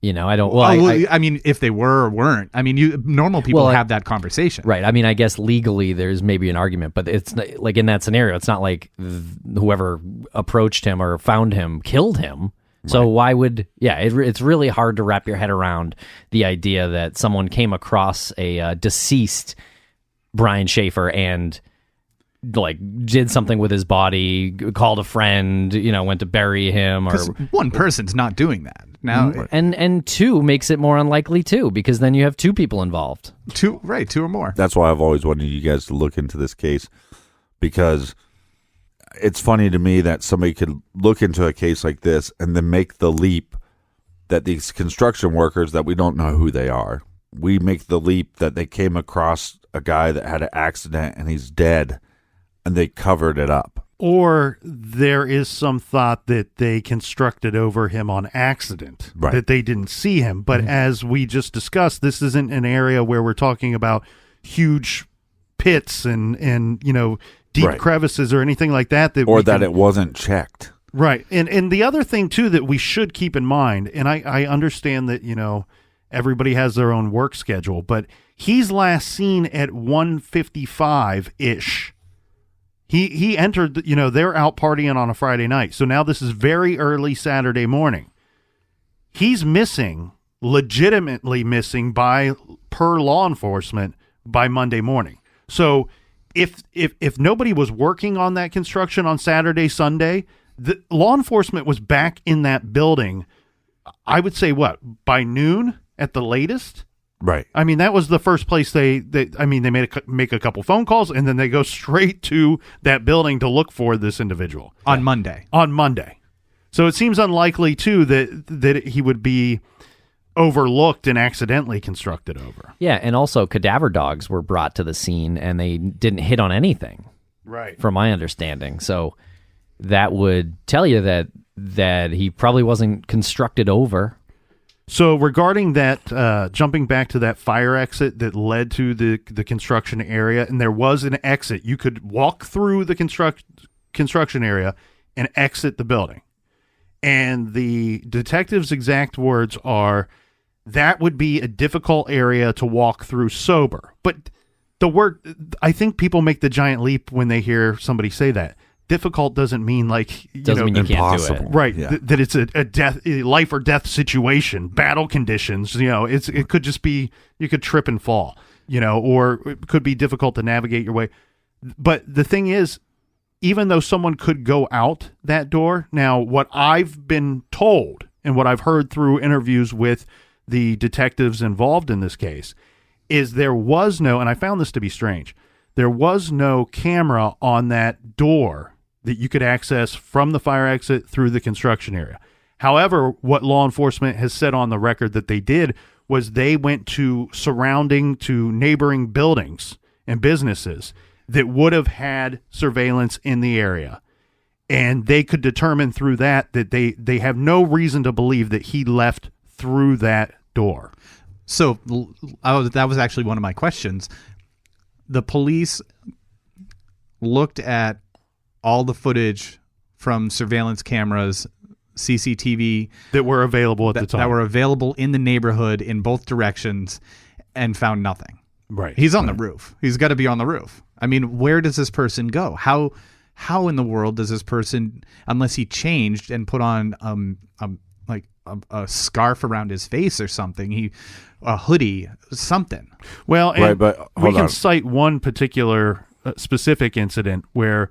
You know, I don't. I mean, if they were or weren't, I mean, normal people have that conversation, right? I mean, I guess legally there's maybe an argument, but it's not, like in that scenario, it's not like whoever approached him or found him killed him. So why would it's really hard to wrap your head around the idea that someone came across a deceased Brian Shaffer and like did something with his body, called a friend, went to bury him. Or one person's not doing that now, and two makes it more unlikely too, because then you have two people involved. Two or more. That's why I've always wanted you guys to look into this case, because it's funny to me that somebody could look into a case like this and then make the leap that these construction workers that we don't know who they are, we make the leap that they came across a guy that had an accident and he's dead and they covered it up. Or there is some thought that they constructed over him on accident, that they didn't see him. But as we just discussed, this isn't an area where we're talking about huge pits and deep crevices or anything like that. Or that it wasn't checked. Right. And the other thing, too, that we should keep in mind, and I understand that, everybody has their own work schedule, but he's last seen at 1:55-ish. He entered, they're out partying on a Friday night. So now this is very early Saturday morning. He's missing, legitimately missing per law enforcement by Monday morning. So if nobody was working on that construction on Saturday, Sunday, the law enforcement was back in that building, I would say, by noon at the latest? Right. I mean, that was the first place they make a couple phone calls, and then they go straight to that building to look for this individual. On Monday. So it seems unlikely, too, that he would be overlooked and accidentally constructed over. Yeah, and also cadaver dogs were brought to the scene, and they didn't hit on anything. Right. From my understanding. So that would tell you that he probably wasn't constructed over. So regarding that, jumping back to that fire exit that led to the construction area, and there was an exit. You could walk through the construction area and exit the building. And the detective's exact words are, that would be a difficult area to walk through sober. But I think people make the giant leap when they hear somebody say that. Difficult doesn't mean doesn't mean you impossible. Can't do it. Right. Yeah. That it's a life or death situation, battle conditions, it could just be, you could trip and fall, or it could be difficult to navigate your way. But the thing is, even though someone could go out that door, now what I've been told and what I've heard through interviews with the detectives involved in this case is there was no, and I found this to be strange, there was no camera on that door that you could access from the fire exit through the construction area. However, what law enforcement has said on the record that they did was they went to neighboring buildings and businesses that would have had surveillance in the area. And they could determine through that they have no reason to believe that he left through that door. So that was actually one of my questions. The police looked at all the footage from surveillance cameras, CCTV that were available at the time. That were available in the neighborhood in both directions, and found nothing. Right. He's on the roof. He's got to be on the roof. I mean, where does this person go? How in the world does this person, unless he changed and put on a scarf around his face or something, a hoodie, something. Well, and but we can on. cite one particular specific incident where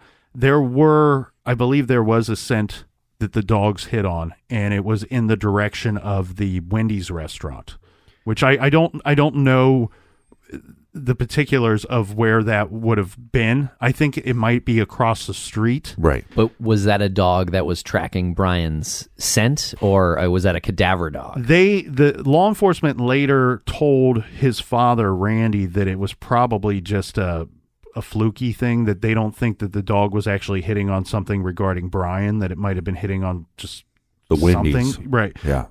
I believe there was a scent that the dogs hit on, and it was in the direction of the Wendy's restaurant, which I don't know the particulars of where that would have been. I think it might be across the street. Right. But was that a dog that was tracking Brian's scent, or was that a cadaver dog? The law enforcement later told his father, Randy, that it was probably just a fluky thing, that they don't think that the dog was actually hitting on something regarding Brian, that it might have been hitting on just the Wendy's. something. Right. Yeah.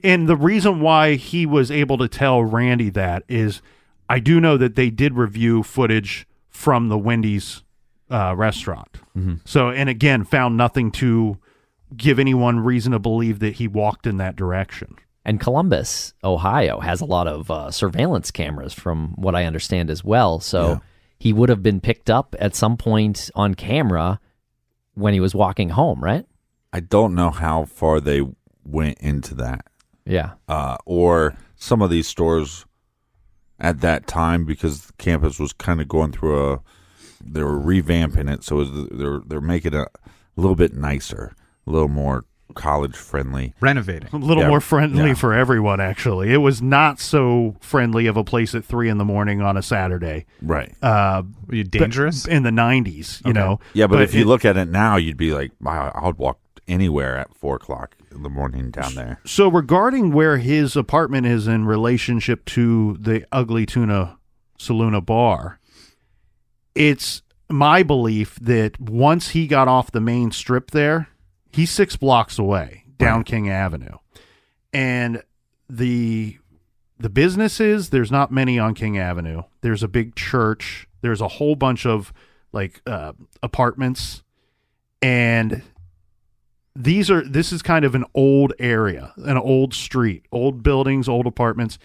And the reason why he was able to tell Randy that is, I do know that they did review footage from the Wendy's restaurant. Mm-hmm. So, and again, found nothing to give anyone reason to believe that he walked in that direction. And Columbus, Ohio, has a lot of surveillance cameras, from what I understand as well. So he would have been picked up at some point on camera when he was walking home, right? I don't know how far they went into that. Yeah. Or some of these stores at that time, because the campus was kind of going through they were revamping it, so they're making it a little bit nicer, a little more college friendly, Renovating. A little more friendly for everyone, actually. It was not so friendly of a place at 3 a.m. on a Saturday. right? Were you dangerous? In the 90s, you know. Yeah, but if you look at it now, you'd be like, wow, I'll walk anywhere at 4 o'clock in the morning down there. So regarding where his apartment is in relationship to the Ugly Tuna Saluna bar, it's my belief that once he got off the main strip there, he's 6 blocks away down King Avenue. And the businesses, there's not many on King Avenue. There's a big church. There's a whole bunch of apartments. And this is kind of an old area, an old street, old buildings, old apartments.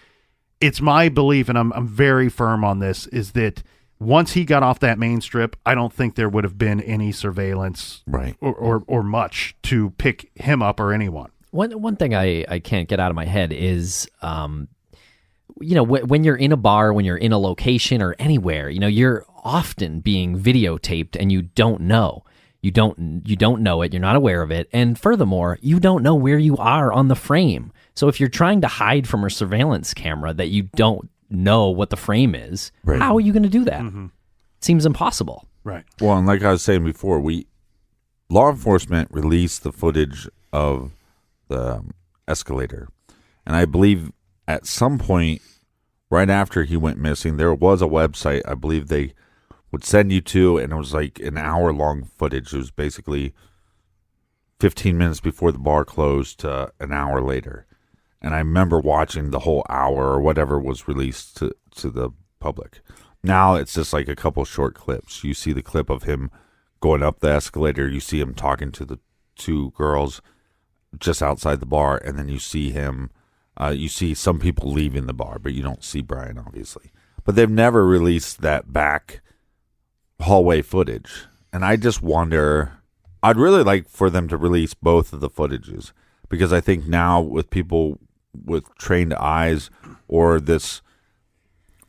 It's my belief, and I'm very firm on this, is that once he got off that main strip, I don't think there would have been any surveillance, Right. or much to pick him up or anyone. One thing I can't get out of my head is, when you're in a bar, when you're in a location or anywhere, you're often being videotaped, and you don't know. You don't know it. You're not aware of it. And furthermore, you don't know where you are on the frame. So if you're trying to hide from a surveillance camera that you don't know what the frame is, Right. how are you going to do that? Mm-hmm. It seems impossible. Right. Well, and like I was saying before, law enforcement released the footage of the escalator, and I believe at some point right after he went missing, there was a website I believe they would send you to, and it was like an hour-long footage. It was basically 15 minutes before the bar closed to an hour later. And I remember watching the whole hour or whatever was released to the public. Now it's just like a couple short clips. You see the clip of him going up the escalator. You see him talking to the 2 girls just outside the bar, and then you see him. You see some people leaving the bar, but you don't see Brian, obviously. But they've never released that back hallway footage, and I just wonder, I'd really like for them to release both of the footages, because I think now with people with trained eyes or this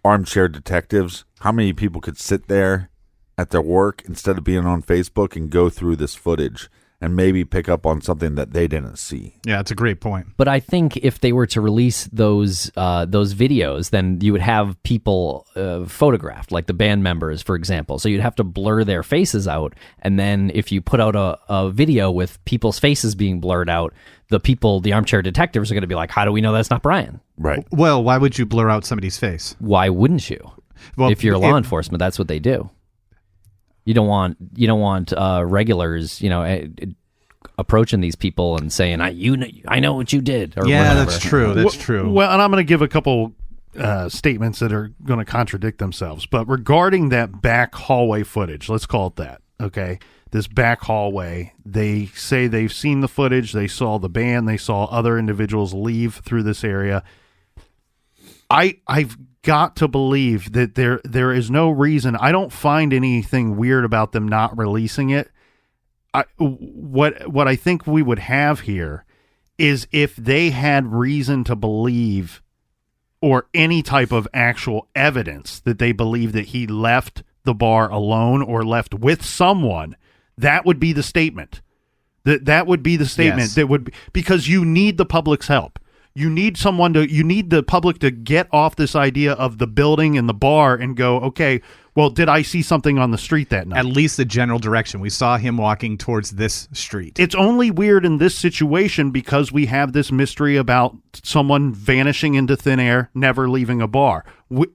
armchair detectives, how many people could sit there at their work instead of being on Facebook and go through this footage and maybe pick up on something that they didn't see. Yeah, it's a great point. But I think if they were to release those videos, then you would have people photographed, like the band members, for example. So you'd have to blur their faces out. And then if you put out a video with people's faces being blurred out, the armchair detectives are going to be like, how do we know that's not Brian? Right. Well, why would you blur out somebody's face? Why wouldn't you? Well, if you're law enforcement, that's what they do. You don't want regulars, approaching these people and saying, I know what you did. Or yeah, whatever. that's true. That's true. Well, and I'm going to give a couple statements that are going to contradict themselves. But regarding that back hallway footage, let's call it that. okay, this back hallway. They say they've seen the footage. They saw the band. They saw other individuals leave through this area. I've got to believe that there is no reason. I don't find anything weird about them not releasing it. What I think we would have here is if they had reason to believe, or any type of actual evidence that they believe that he left the bar alone or left with someone, that would be the statement. That would be the statement. Yes. That would be, because you need the public's help. You need the public to get off this idea of the building and the bar and go, okay, well, did I see something on the street that night? At least the general direction. We saw him walking towards this street. It's only weird in this situation because we have this mystery about someone vanishing into thin air, never leaving a bar.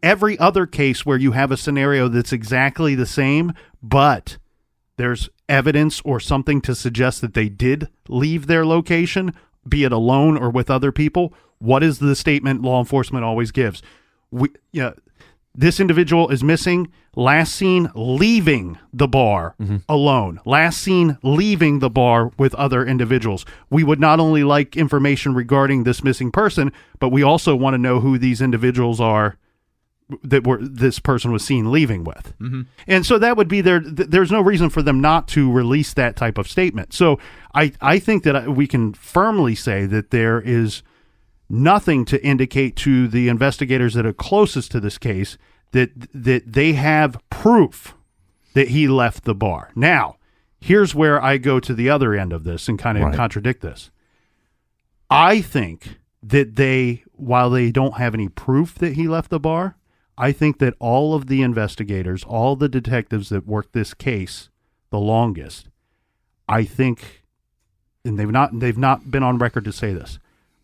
Every other case where you have a scenario that's exactly the same, but there's evidence or something to suggest that they did leave their location, be it alone or with other people, what is the statement law enforcement always gives? This individual is missing. Last seen leaving the bar alone. Last seen leaving the bar with other individuals. We would not only like information regarding this missing person, but we also want to know who these individuals are that this person was seen leaving with. And so that would be there's no reason for them not to release that type of statement. So I think that we can firmly say that there is nothing to indicate to the investigators that are closest to this case that they have proof that he left the bar. Now, here's where I go to the other end of this and kind of contradict this. I think that while they don't have any proof that he left the bar, I think that all of the investigators, all the detectives that worked this case the longest, I think, and they've not been on record to say this,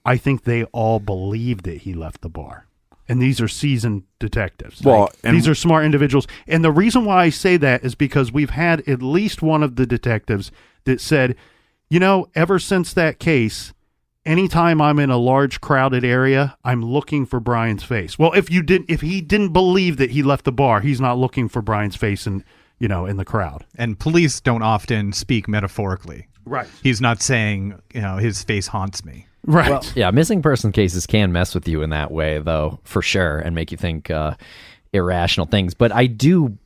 I think they all believe that he left the bar. And these are seasoned detectives. Well, these are smart individuals. And the reason why I say that is because we've had at least one of the detectives that said, ever since that case, anytime I'm in a large crowded area, I'm looking for Brian's face. Well, if he didn't believe that he left the bar, he's not looking for Brian's face in the crowd. And police don't often speak metaphorically. Right. He's not saying, his face haunts me. Right. Well, yeah, missing person cases can mess with you in that way, though, for sure, and make you think irrational things. But I do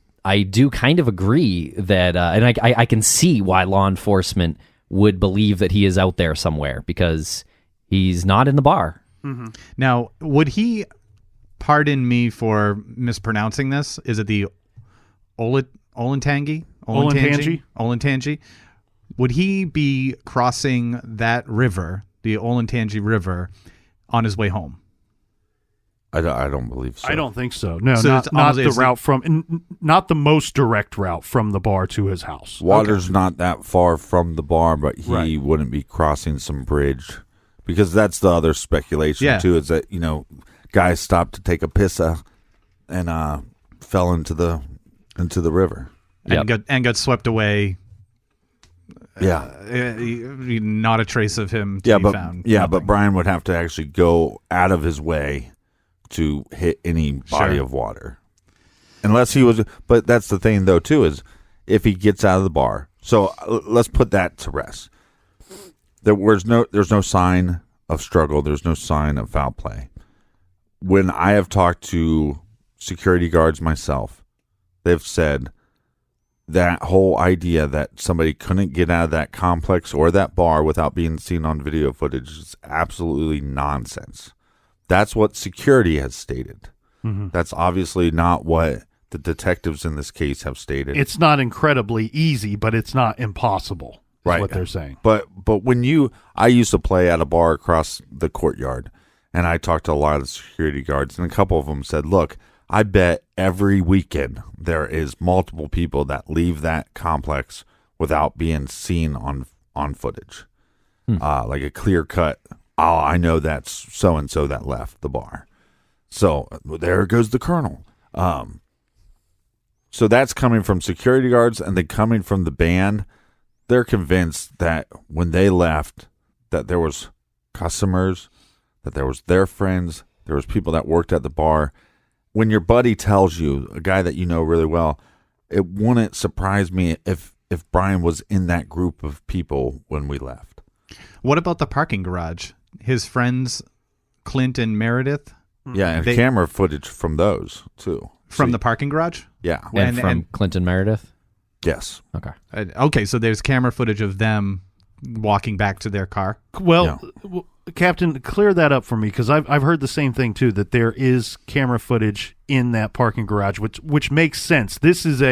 kind of agree that, and I can see why law enforcement would believe that he is out there somewhere, because he's not in the bar. Mm-hmm. Now, would he, pardon me for mispronouncing this, is it the Olentangy? Olentangy? Would he be crossing that river, the Olentangy River, on his way home? I don't believe so. I don't think so. No, So not it's almost- the route not the most direct route from the bar to his house. Water's not that far from the bar, but he Right. wouldn't be crossing some bridge, because that's the other speculation too. Is that guys stopped to take a pissa and fell into the river. And got swept away. Yeah, Not a trace of him to be found. Yeah, Nothing. but Brian would have to actually go out of his way to hit any body of water, unless he was. But that's the thing, though, too, is if he gets out of the bar. So let's put that to rest. There's no sign of struggle. There's no sign of foul play. When I have talked to security guards myself, they've said that whole idea that somebody couldn't get out of that complex or that bar without being seen on video footage is absolutely nonsense. That's what security has stated. Mm-hmm. That's obviously not what the detectives in this case have stated. It's not incredibly easy, but it's not impossible, is Right. what they're saying. But when I used to play at a bar across the courtyard, and I talked to a lot of the security guards, and a couple of them said, look, I bet every weekend there is multiple people that leave that complex without being seen on footage. Like a clear cut, I know that's so-and-so that left the bar. So there goes the colonel. So that's coming from security guards, and then coming from the band. They're convinced that when they left, that there was customers, that there was their friends, there was people that worked at the bar. When your buddy tells you, a guy that you know really well, it wouldn't surprise me if if Brian was in that group of people when we left. What about the parking garage? His friends, Clint and Meredith? Yeah, and camera footage from those, too. From the parking garage? Yeah. And from Clinton Meredith? Yes. Okay. Okay, so there's camera footage of them walking back to their car? Well, Captain, clear that up for me, because I've heard the same thing, too, that there is camera footage in that parking garage, which makes sense. This is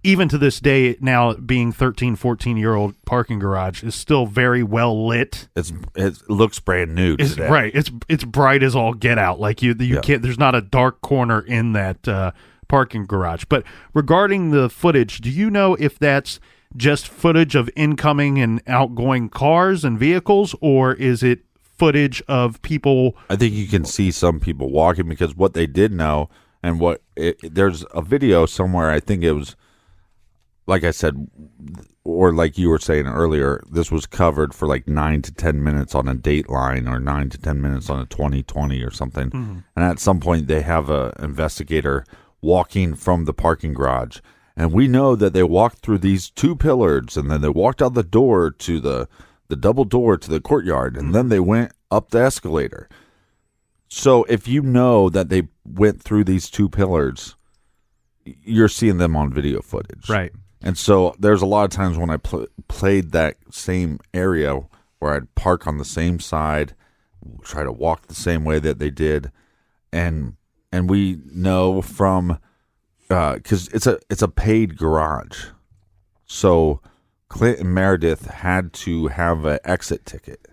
even to this day, now being 13, 14-year-old parking garage, is still very well lit. It looks brand new today. Right. It's bright as all get out. Like you can't. There's not a dark corner in that parking garage. But regarding the footage, do you know if that's just footage of incoming and outgoing cars and vehicles, or is it footage of people? I think you can see some people walking, because what they did know, and there's a video somewhere, I think it was, like I said, or like you were saying earlier, this was covered for like 9 to 10 minutes on a Dateline, or 9 to 10 minutes on a 20/20 or something. Mm-hmm. And at some point they have an investigator walking from the parking garage. And we know that they walked through these 2 pillars, and then they walked out the door to the double door to the courtyard, and then they went up the escalator. So if you know that they went through these 2 pillars, you're seeing them on video footage. Right. And so there's a lot of times when I played that same area where I'd park on the same side, try to walk the same way that they did, and we know from because it's a paid garage, so Clint and Meredith had to have an exit ticket.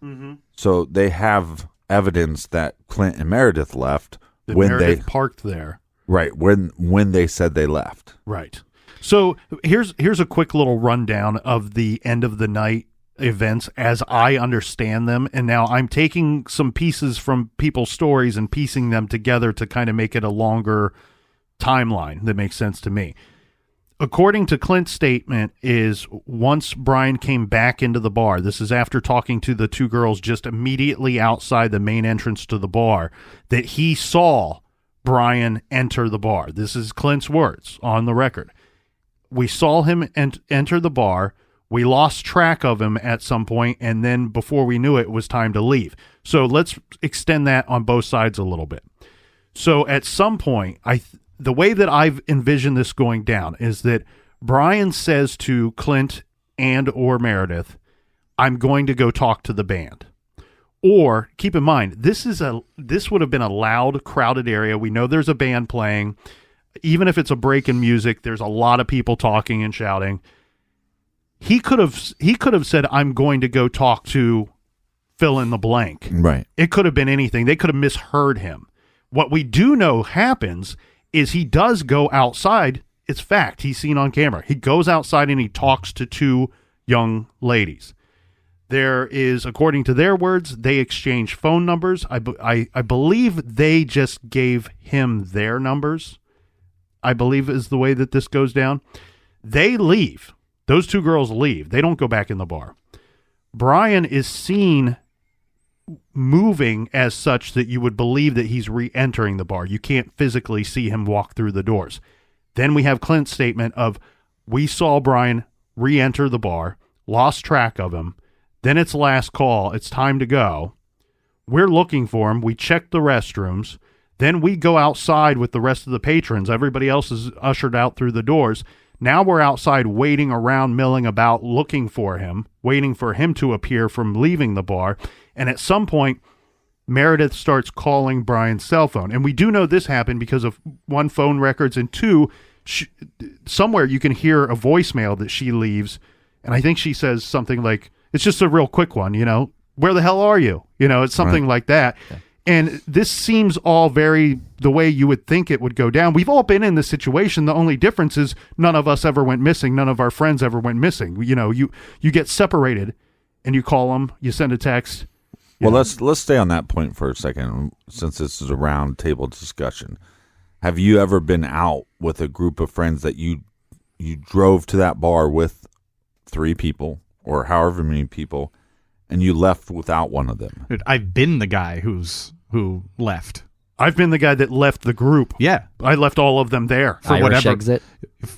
Mm-hmm. So they have evidence that Clint and Meredith left when Meredith parked there. Right, when they said they left. Right. So here's a quick little rundown of the end of the night events as I understand them, and now I'm taking some pieces from people's stories and piecing them together to kind of make it a longer timeline that makes sense to me. According to Clint's statement, is once Brian came back into the bar, this is after talking to the 2 girls just immediately outside the main entrance to the bar, that he saw Brian enter the bar. This is Clint's words on the record. We saw him enter the bar. We lost track of him at some point, and then before we knew it, it was time to leave. So let's extend that on both sides a little bit. So at some point, the way that I've envisioned this going down is that Brian says to Clint and or Meredith, I'm going to go talk to the band. Or keep in mind, this would have been a loud, crowded area. We know there's a band playing. Even if it's a break in music, there's a lot of people talking and shouting. He could have said, I'm going to go talk to fill in the blank. Right. It could have been anything. They could have misheard him. What we do know happens is he does go outside. It's fact. He's seen on camera. He goes outside and he talks to 2 young ladies. There is, according to their words, they exchange phone numbers. I believe they just gave him their numbers, I believe is the way that this goes down. They leave. Those 2 girls leave. They don't go back in the bar. Brian is seen moving as such that you would believe that he's re-entering the bar. You can't physically see him walk through the doors. Then we have Clint's statement of, we saw Brian re-enter the bar, lost track of him. Then it's last call. It's time to go. We're looking for him. We check the restrooms. Then we go outside with the rest of the patrons. Everybody else is ushered out through the doors. Now we're outside waiting around, milling about, looking for him, waiting for him to appear from leaving the bar. And at some point, Meredith starts calling Brian's cell phone. And we do know this happened because of 1, phone records, and 2, somewhere you can hear a voicemail that she leaves. And I think she says something like, it's just a real quick one, where the hell are you? It's something like that. Okay. And this seems all very the way you would think it would go down. We've all been in this situation. The only difference is none of us ever went missing. None of our friends ever went missing. You get separated and you call them, you send a text. Well, let's stay on that point for a second, since this is a round table discussion. Have you ever been out with a group of friends that you drove to that bar with 3 people or however many people, and you left without one of them? I've been the guy who left. I've been the guy that left the group. Yeah. I left all of them there. For Irish whatever. exit.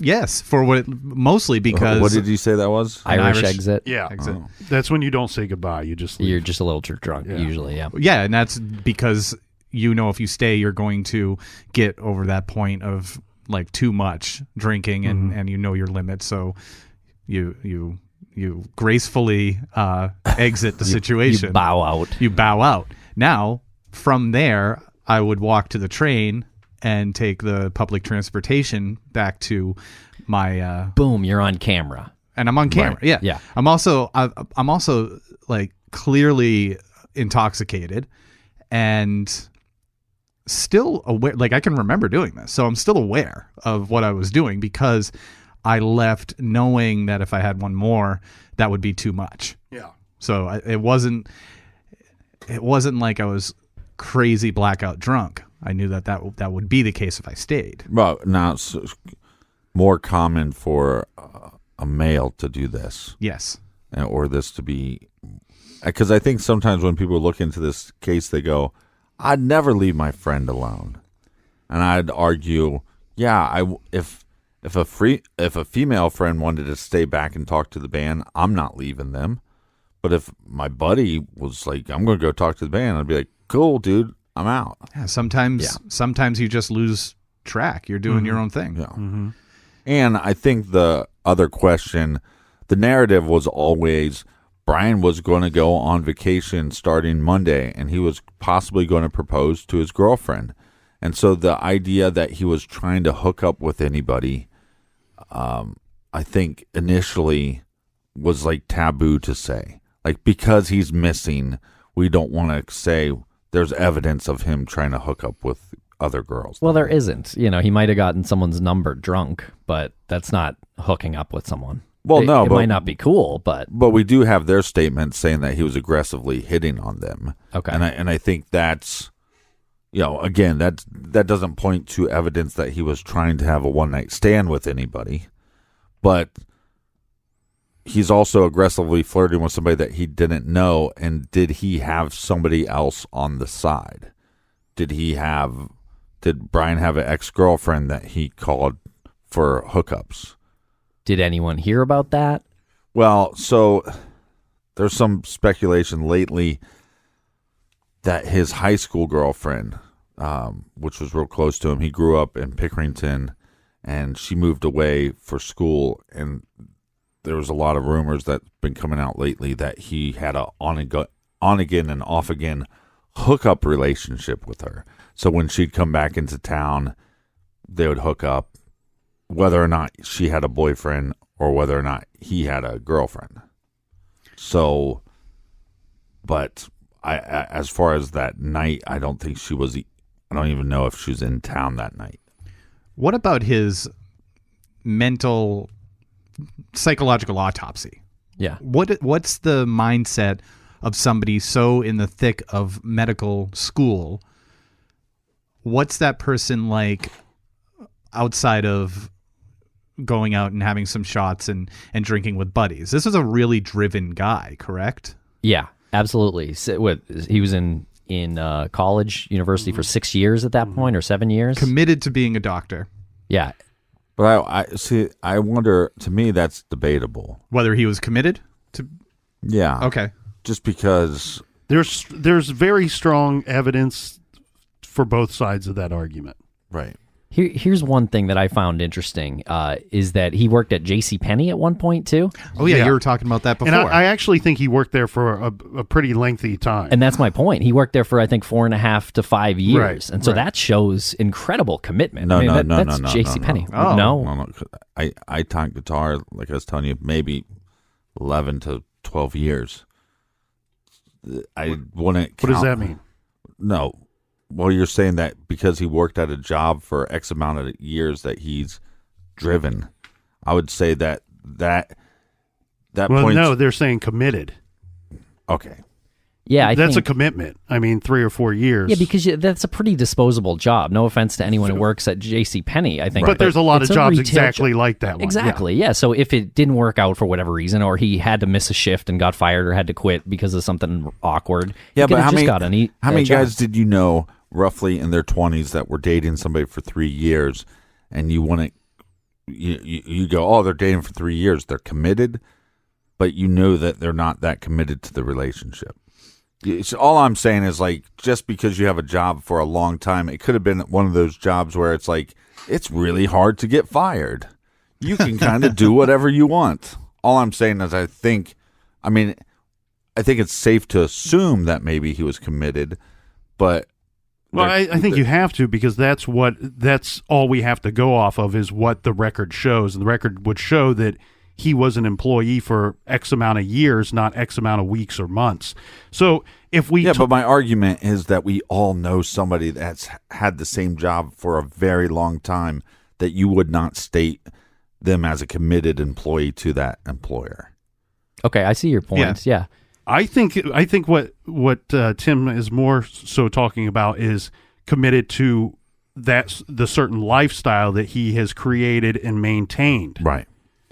Yes, mostly because What did you say that was? Irish exit. Yeah. exit. That's when you don't say goodbye. You just leave. You're just a little drunk, usually, yeah. Yeah, and that's because if you stay, you're going to get over that point of like too much drinking and you know your limit. So you gracefully exit the situation. You bow out. You bow out. Now, from there, I would walk to the train and take the public transportation back to my Boom, you're on camera. and I'm on camera. Right. Yeah. I'm also like clearly intoxicated and still aware. Like I can remember doing this, so I'm still aware of what I was doing because I left knowing that if I had one more, that would be too much. Yeah. So it wasn't like I was crazy blackout drunk. I knew that would be the case if I stayed. Well, now it's more common for a male to do this. Yes. Or this to be, because I think sometimes when people look into this case, they go, "I'd never leave my friend alone," and I'd argue, yeah, if a female friend wanted to stay back and talk to the band, I'm not leaving them. But if my buddy was like, "I'm going to go talk to the band," I'd be like, "Cool, dude, I'm out." Yeah. Sometimes you just lose track. You're doing your own thing. Yeah. And I think the other question, the narrative was always Brian was going to go on vacation starting Monday, and he was possibly going to propose to his girlfriend. And so the idea that he was trying to hook up with anybody, I think initially was like taboo to say. Like, because he's missing, we don't want to say there's evidence of him trying to hook up with other girls. Well, there isn't. He might have gotten someone's number drunk, but that's not hooking up with someone. Well, it but might not be cool, but we do have their statement saying that he was aggressively hitting on them. Okay. And I think that's, again, that doesn't point to evidence that he was trying to have a one-night stand with anybody, but he's also aggressively flirting with somebody that he didn't know. And did he have somebody else on the side? Did Brian have an ex-girlfriend that he called for hookups? did anyone hear about that? Well, so there's some speculation lately that his high school girlfriend, which was real close to him, he grew up in Pickerington, and she moved away for school, and there was a lot of rumors that's been coming out lately that he had a on-again and off-again hookup relationship with her. So when she'd come back into town, they would hook up, whether or not she had a boyfriend or whether or not he had a girlfriend. So, but as far as that night, I don't think she was. I don't even know if she was in town that night. What about his psychological autopsy? Yeah. What's the mindset of somebody so in the thick of medical school? What's that person like outside of going out and having some shots and drinking with buddies? This is a really driven guy, correct? Yeah, absolutely. He was in college, university for 6 years at that point, or 7 years. Committed to being a doctor. Yeah. But I see. I wonder. To me, that's debatable. Whether he was committed to. Yeah. Okay. Just because there's very strong evidence for both sides of that argument. Right. Here's one thing that I found interesting is that he worked at JCPenney at one point too. Oh yeah, Yeah. you were talking about that before. And I actually think he worked there for a pretty lengthy time. And that's my point. He worked there for, I think, 4.5 to 5 years. Right, And so right. that shows incredible commitment. No, that's no. JCPenney. Oh. No? I taught guitar, like I was telling you, maybe 11 to 12 years. I wouldn't. What does that mean? No. Well, you're saying that because he worked at a job for X amount of years that he's driven. I would say that Well, points. no, they're saying committed. Okay. Yeah, That's a commitment. I mean, 3 or 4 years. Yeah, because that's a pretty disposable job. No offense to anyone who works at JCPenney, I think. But there's a lot of it's jobs retail exactly job. like that one. Exactly, yeah. So if it didn't work out for whatever reason, or he had to miss a shift and got fired or had to quit because of something awkward, Yeah, he could but have just got how many job. guys did you know roughly in their 20s that were dating somebody for 3 years, and you want to, you go, oh, they're dating for 3 years. They're committed, but you know that they're not that committed to the relationship. All I'm saying is, like, just because you have a job for a long time, it could have been one of those jobs where it's like, it's really hard to get fired. You can kind of do whatever you want. All I'm saying is I think it's safe to assume that maybe he was committed, but... Well, I think you have to, because that's all we have to go off of is what the record shows. And the record would show that he was an employee for X amount of years, not X amount of weeks or months. So if we... but my argument is that we all know somebody that's had the same job for a very long time, that you would not state them as a committed employee to that employer. Okay, I see your point. Yeah. I think what Tim is more so talking about is committed to the certain lifestyle that he has created and maintained. Right.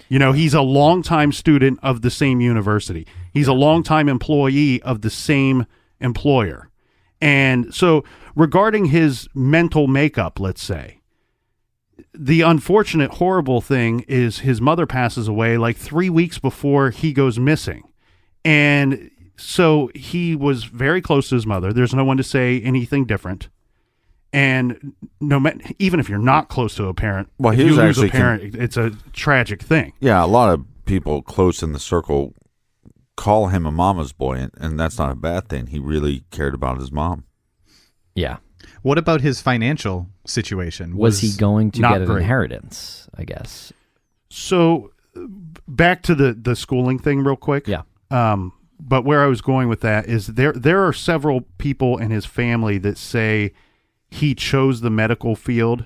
He's a longtime student of the same university. He's a longtime employee of the same employer. And so regarding his mental makeup, let's say, the unfortunate, horrible thing is his mother passes away like 3 weeks before he goes missing. And so he was very close to his mother. There's no one to say anything different. And even if you're not close to a parent, well, if you lose a parent, it's a tragic thing. Yeah, a lot of people close in the circle call him a mama's boy, and that's not a bad thing. He really cared about his mom. Yeah. What about his financial situation? Was he going to get an great. inheritance, I guess? So back to the schooling thing real quick. Yeah. But where I was going with that is there are several people in his family that say he chose the medical field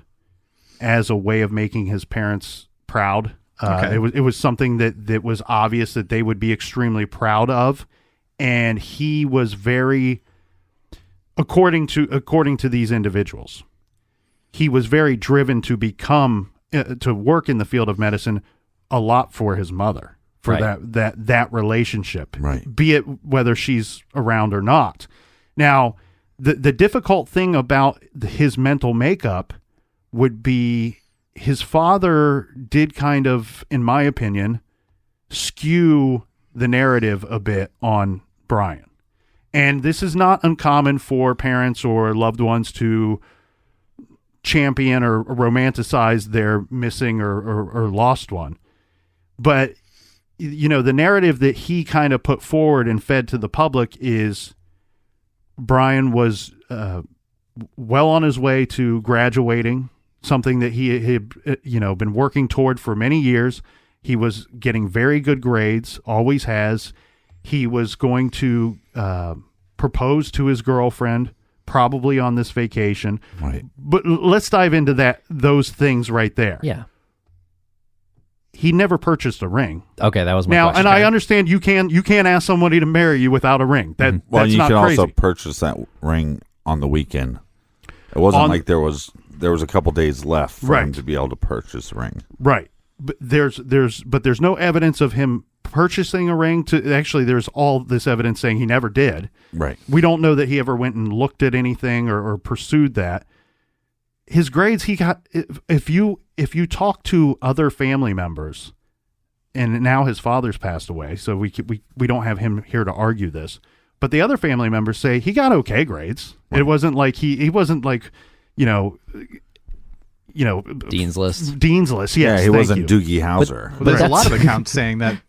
as a way of making his parents proud. Okay. It was something that was obvious that they would be extremely proud of, and he was very, according to these individuals, he was very driven to become to work in the field of medicine a lot for his mother. For right. that relationship, right. Be it whether she's around or not. Now, the difficult thing about his mental makeup would be his father did kind of, in my opinion, skew the narrative a bit on Brian. And this is not uncommon for parents or loved ones to champion or romanticize their missing or lost one. But the narrative that he kind of put forward and fed to the public is Brian was well on his way to graduating, something that he had been working toward for many years. He was getting very good grades, always has. He was going to propose to his girlfriend probably on this vacation. Right. But let's dive into those things right there. Yeah. He never purchased a ring. Okay, that was my now, question. and I understand you can't ask somebody to marry you without a ring. That's you not can crazy. also purchase that ring on the weekend. It wasn't like there was a couple days left for him to be able to purchase a ring. Right, but there's no evidence of him purchasing a ring. There's all this evidence saying he never did. Right. We don't know that he ever went and looked at anything or pursued that. His grades, he got. If you talk to other family members, and now his father's passed away, so we don't have him here to argue this. But the other family members say he got okay grades. Right. It wasn't like he wasn't like, Dean's List. Dean's List. Yes, he wasn't Doogie Howser. But there's a lot of accounts saying that.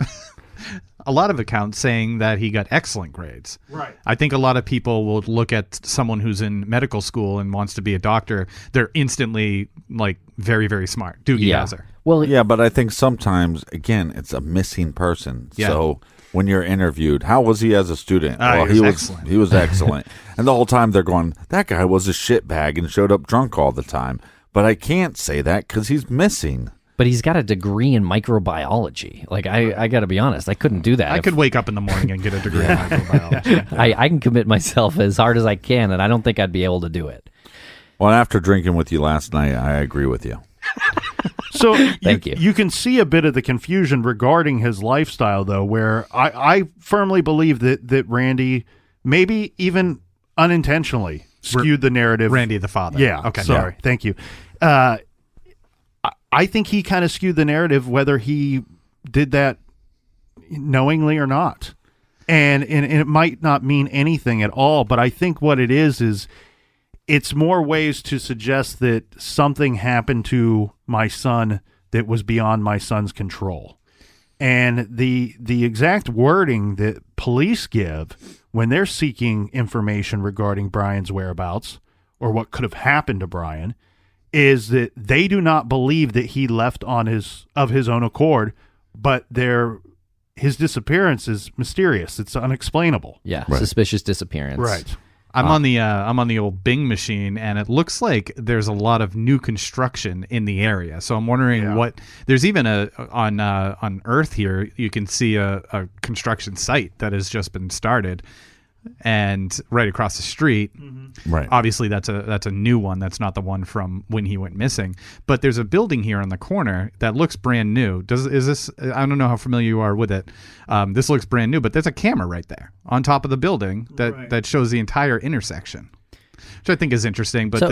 A lot of accounts saying that he got excellent grades. Right. I think a lot of people will look at someone who's in medical school and wants to be a doctor. They're instantly like very, very smart. Doogie Howser. Well, yeah, but I think sometimes, again, it's a missing person. Yeah. So when you're interviewed, how was he as a student? He was excellent. He was excellent. And the whole time they're going, that guy was a shitbag and showed up drunk all the time. But I can't say that because he's missing. But he's got a degree in microbiology. Like, I got to be honest, I couldn't do that. I could wake up in the morning and get a degree in microbiology. I can commit myself as hard as I can, and I don't think I'd be able to do it. Well, after drinking with you last night, I agree with you. So Thank you. You can see a bit of the confusion regarding his lifestyle, though, where I firmly believe that Randy, maybe even unintentionally, skewed the narrative. Randy, the father. Yeah. Okay. Sorry. Yeah. Thank you. I think he kind of skewed the narrative, whether he did that knowingly or not. And it might not mean anything at all, but I think what it is it's more ways to suggest that something happened to my son that was beyond my son's control. And the exact wording that police give when they're seeking information regarding Brian's whereabouts or what could have happened to Brian is that they do not believe that he left of his own accord, but his disappearance is mysterious. It's unexplainable. Yeah, suspicious disappearance. Right. I'm on the old Bing machine, and it looks like there's a lot of new construction in the area. So I'm wondering what there's even on Earth here. You can see a construction site that has just been started, and right across the street. Right. Obviously, that's a new one. That's not the one from when he went missing. But there's a building here on the corner that looks brand new. Is this? I don't know how familiar you are with it. This looks brand new, but there's a camera right there on top of the building that shows the entire intersection, which I think is interesting. But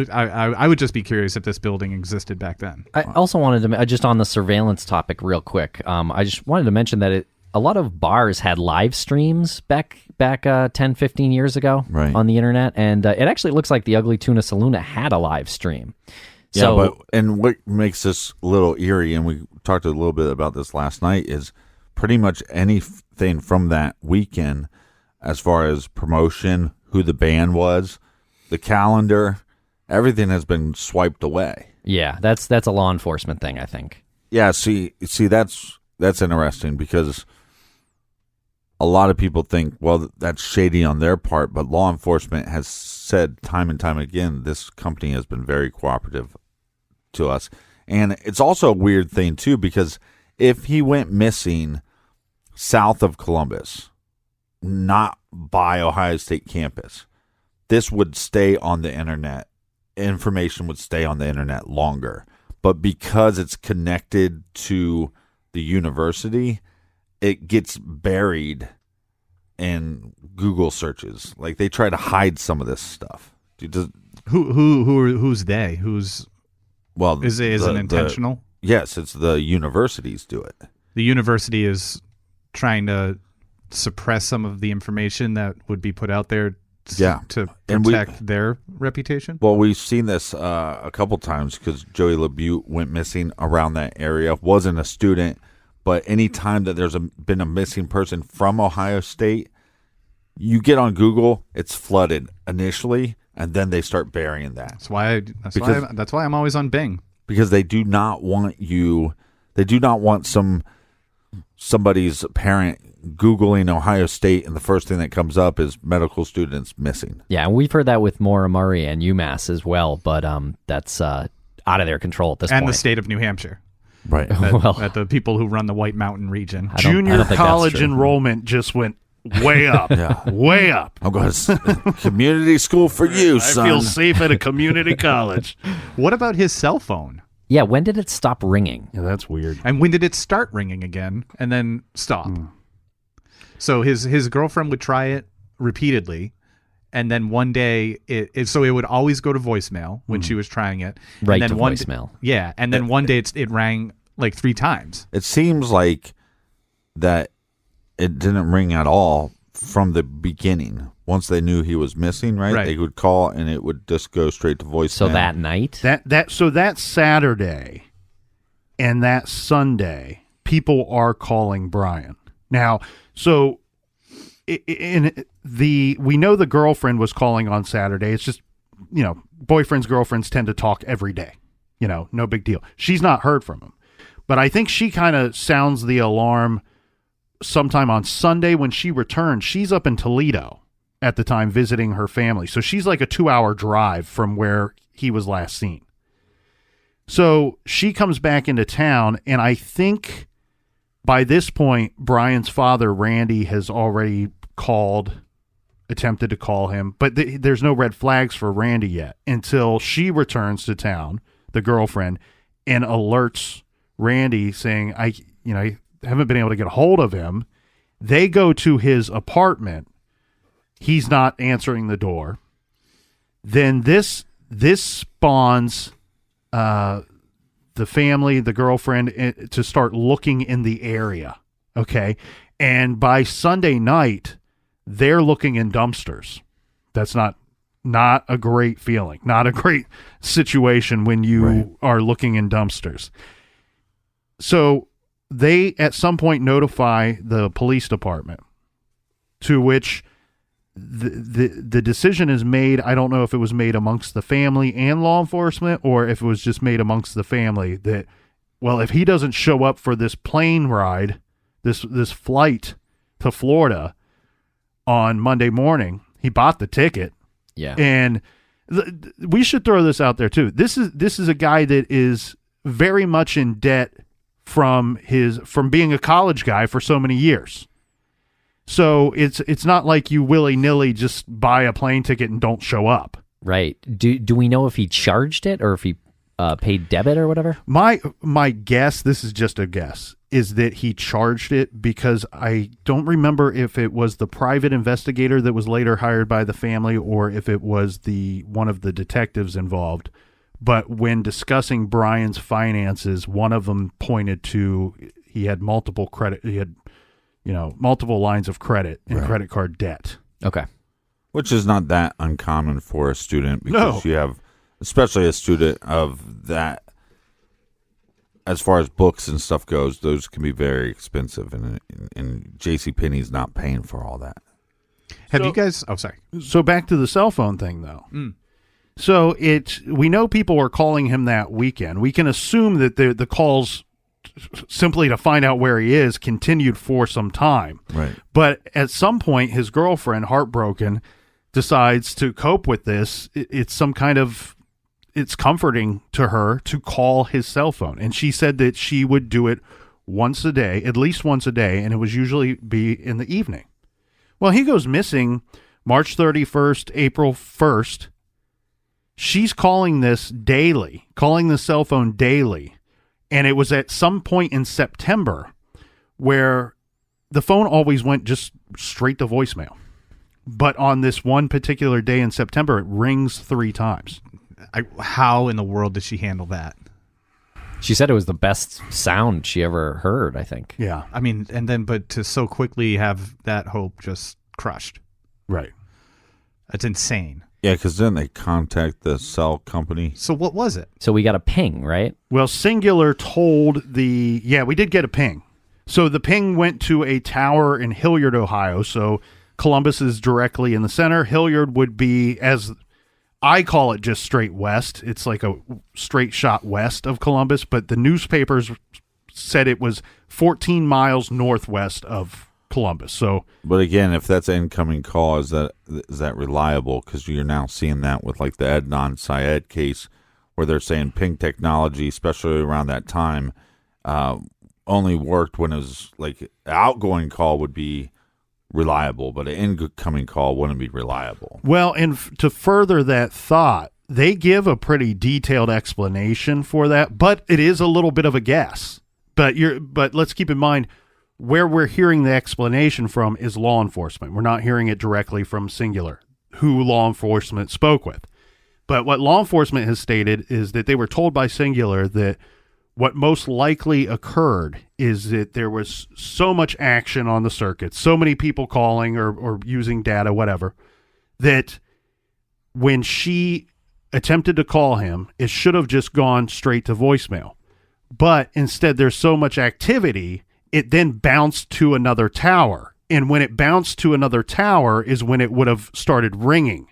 I would just be curious if this building existed back then. I also wanted to just on the surveillance topic real quick. I just wanted to mention that a lot of bars had live streams back 10, 15 years ago on the internet, and it actually looks like the Ugly Tuna Saloon had a live stream. And what makes this a little eerie, and we talked a little bit about this last night, is pretty much anything from that weekend as far as promotion, who the band was, the calendar, everything has been swiped away. Yeah, that's a law enforcement thing, I think. Yeah, see that's interesting because a lot of people think, well, that's shady on their part, but law enforcement has said time and time again, this company has been very cooperative to us. And it's also a weird thing, too, because if he went missing south of Columbus, not by Ohio State campus, this would stay on the internet. Information would stay on the internet longer. But because it's connected to the university, it gets buried in Google searches. Like they try to hide some of this stuff. Who's they? Is it intentional? Yes, it's the universities do it. The university is trying to suppress some of the information that would be put out there to protect their reputation? Well, we've seen this a couple times because Joey LaBute went missing around that area. Wasn't a student, but any time that there's been a missing person from Ohio State, you get on Google, it's flooded initially, and then they start burying that. That's why I'm always on Bing. Because they do not want you. They do not want somebody's parent Googling Ohio State, and the first thing that comes up is medical students missing. Yeah, and we've heard that with Maura Murray and UMass as well, but that's out of their control at this point. And the state of New Hampshire. Right. At the people who run the White Mountain region. Junior college enrollment just went way up. Way up. I'm going to community school for you, son. I feel safe at a community college. What about his cell phone? Yeah, when did it stop ringing? Yeah, that's weird. And when did it start ringing again and then stop? So his girlfriend would try it repeatedly, and then one day it would always go to voicemail when she was trying it. Right, and then to voicemail. Yeah, and then one day it rang like 3 times. It seems like that it didn't ring at all from the beginning. Once they knew he was missing, right? They would call and it would just go straight to voicemail. So that night? So that Saturday and that Sunday, people are calling Brian. Now, so we know the girlfriend was calling on Saturday. It's just, boyfriends, girlfriends tend to talk every day. No big deal. She's not heard from him. But I think she kind of sounds the alarm sometime on Sunday when she returned. She's up in Toledo at the time visiting her family. So she's like a 2-hour drive from where he was last seen. So she comes back into town, and I think by this point, Brian's father, Randy, has already attempted to call him, but there's no red flags for Randy yet until she returns to town, the girlfriend, and alerts Randy saying, I haven't been able to get a hold of him. They go to his apartment. He's not answering the door. then this spawns the family, the girlfriend, to start looking in the area. Okay, and by Sunday night, they're looking in dumpsters. That's not a great feeling, not a great situation when you are looking in dumpsters. So they at some point notify the police department, to which the decision is made. I don't know if it was made amongst the family and law enforcement, or if it was just made amongst the family that, well, if he doesn't show up for this plane ride, this flight to Florida on Monday morning, he bought the ticket. Yeah. And we should throw this out there too. This is a guy that is very much in debt from being a college guy for so many years. So it's not like you willy-nilly just buy a plane ticket and don't show up. Right. Do we know if he charged it or if he paid debit or whatever? My guess, this is just a guess, is that he charged it, because I don't remember if it was the private investigator that was later hired by the family or if it was one of the detectives involved. But when discussing Brian's finances, one of them pointed to he had multiple lines of credit and credit card debt. Okay. Which is not that uncommon for a student, because you have, especially a student of that, as far as books and stuff goes, those can be very expensive, and JCPenney's not paying for all that. Have you guys... Oh, sorry. So back to the cell phone thing, though. So we know people are calling him that weekend. We can assume that the calls, simply to find out where he is, continued for some time. Right. But at some point, his girlfriend, heartbroken, decides to cope with this. It's comforting to her to call his cell phone. And she said that she would do it once a day, at least once a day, and it was usually be in the evening. Well, he goes missing March 31st, April 1st. She's calling the cell phone daily. And it was at some point in September where the phone always went just straight to voicemail. But on this one particular day in September, it rings 3 times. How in the world did she handle that? She said it was the best sound she ever heard, I think. Yeah. I mean, but to so quickly have that hope just crushed. Right. That's insane. Yeah, because then they contact the cell company. So what was it? So we got a ping, right? Well, Singular told we did get a ping. So the ping went to a tower in Hilliard, Ohio. So Columbus is directly in the center. Hilliard would be, as I call it, just straight west. It's like a straight shot west of Columbus, but the newspapers said it was 14 miles northwest of Columbus. So, but again, if that's an incoming call, is that reliable? Because you're now seeing that with like the Adnan Syed case, where they're saying ping technology, especially around that time, only worked when it was like an outgoing call would be reliable, but an incoming call wouldn't be reliable. Well, and to further that thought, they give a pretty detailed explanation for that, but it is a little bit of a guess. But let's keep in mind, where we're hearing the explanation from is law enforcement. We're not hearing it directly from Singular, who law enforcement spoke with. But what law enforcement has stated is that they were told by Singular that what most likely occurred is that there was so much action on the circuit, so many people calling or using data, whatever, that when she attempted to call him, it should have just gone straight to voicemail. But instead, there's so much activity, it then bounced to another tower. And when it bounced to another tower is when it would have started ringing.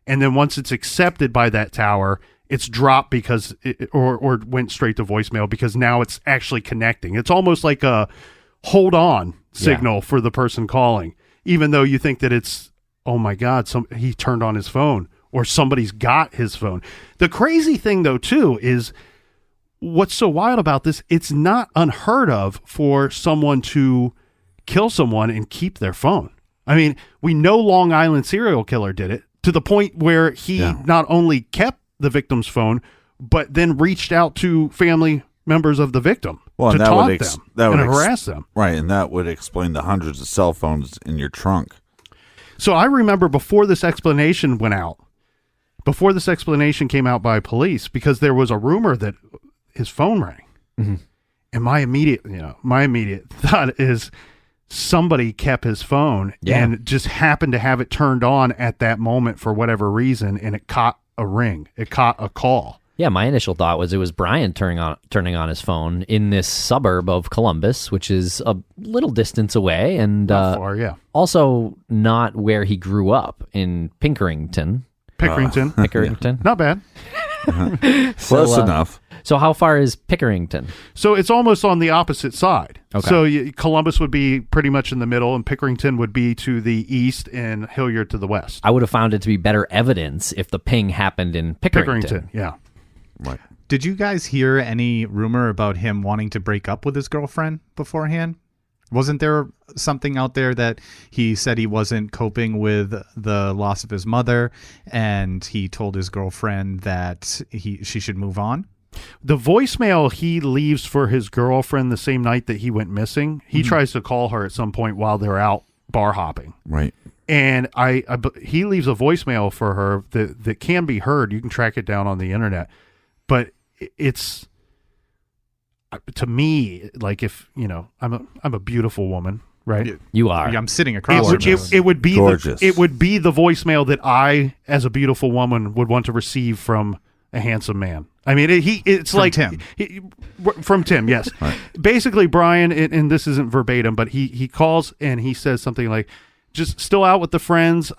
And then once it's accepted by that tower, it's dropped because or went straight to voicemail, because now it's actually connecting. It's almost like a hold on signal for the person calling, even though you think that it's, oh my God, he turned on his phone or somebody's got his phone. The crazy thing though, too, is what's so wild about this, it's not unheard of for someone to kill someone and keep their phone. I mean, we know Long Island serial killer did it to the point where he not only kept the victim's phone, but then reached out to family members of the victim to taunt them and harass them. Right, and that would explain the hundreds of cell phones in your trunk. So I remember before this explanation went out, before this explanation came out by police, because there was a rumor that his phone rang. Mm-hmm. And my immediate thought is somebody kept his phone and just happened to have it turned on at that moment for whatever reason, and it caught a ring. It caught a call. Yeah, my initial thought was it was Brian turning on his phone in this suburb of Columbus, which is a little distance away, and Not far, yeah. also not where he grew up in Pickerington. Pickerington. Not bad. Close enough. So how far is Pickerington? So it's almost on the opposite side. Okay. So Columbus would be pretty much in the middle, and Pickerington would be to the east, and Hilliard to the west. I would have found it to be better evidence if the ping happened in Pickerington. Yeah. Right. Did you guys hear any rumor about him wanting to break up with his girlfriend beforehand? Wasn't there something out there that he said he wasn't coping with the loss of his mother, and he told his girlfriend that she should move on? The voicemail he leaves for his girlfriend the same night that he went missing, he tries to call her at some point while they're out bar hopping. Right. And he leaves a voicemail for her that can be heard. You can track it down on the internet. But it's, to me, like, if, I'm a beautiful woman, right? You are. I'm sitting across from you. It would be Gorgeous. it would be the voicemail that I, as a beautiful woman, would want to receive from a handsome man. I mean, it's From like Tim. From Tim, yes. Right. Basically, Brian, and this isn't verbatim, but he calls and he says something like, "Just still out with the friends.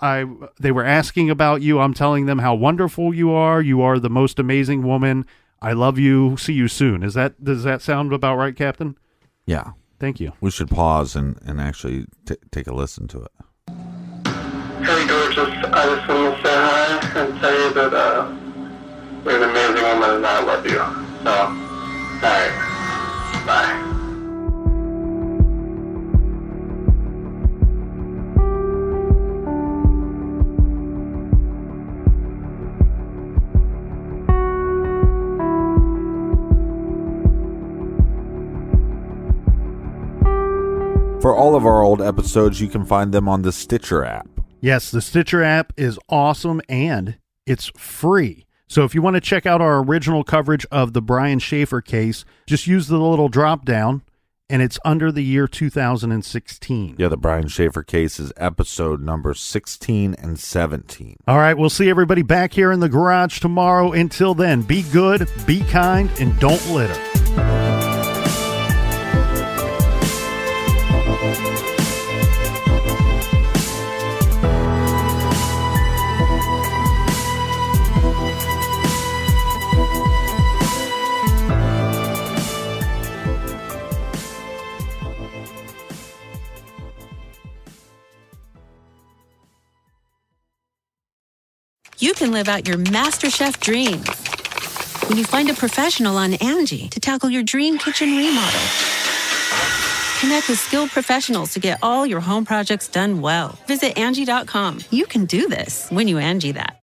They were asking about you. I'm telling them how wonderful you are. You are the most amazing woman. I love you. See you soon." Does that sound about right, Captain? Yeah. Thank you. We should pause and actually take a listen to it. Hey, gorgeous. I just want to say hi and tell you that you're an amazing woman and I love you. So, alright. Bye. For all of our old episodes, you can find them on the Stitcher app. Yes, the Stitcher app is awesome and it's free. So if you want to check out our original coverage of the Brian Shaffer case, just use the little drop down, and it's under the year 2016. Yeah, the Brian Shaffer case is episode number 16 and 17. All right, we'll see everybody back here in the garage tomorrow. Until then, be good, be kind, and don't litter. You can live out your MasterChef dreams when you find a professional on Angie to tackle your dream kitchen remodel. Connect with skilled professionals to get all your home projects done well. Visit Angie.com. You can do this when you Angie that.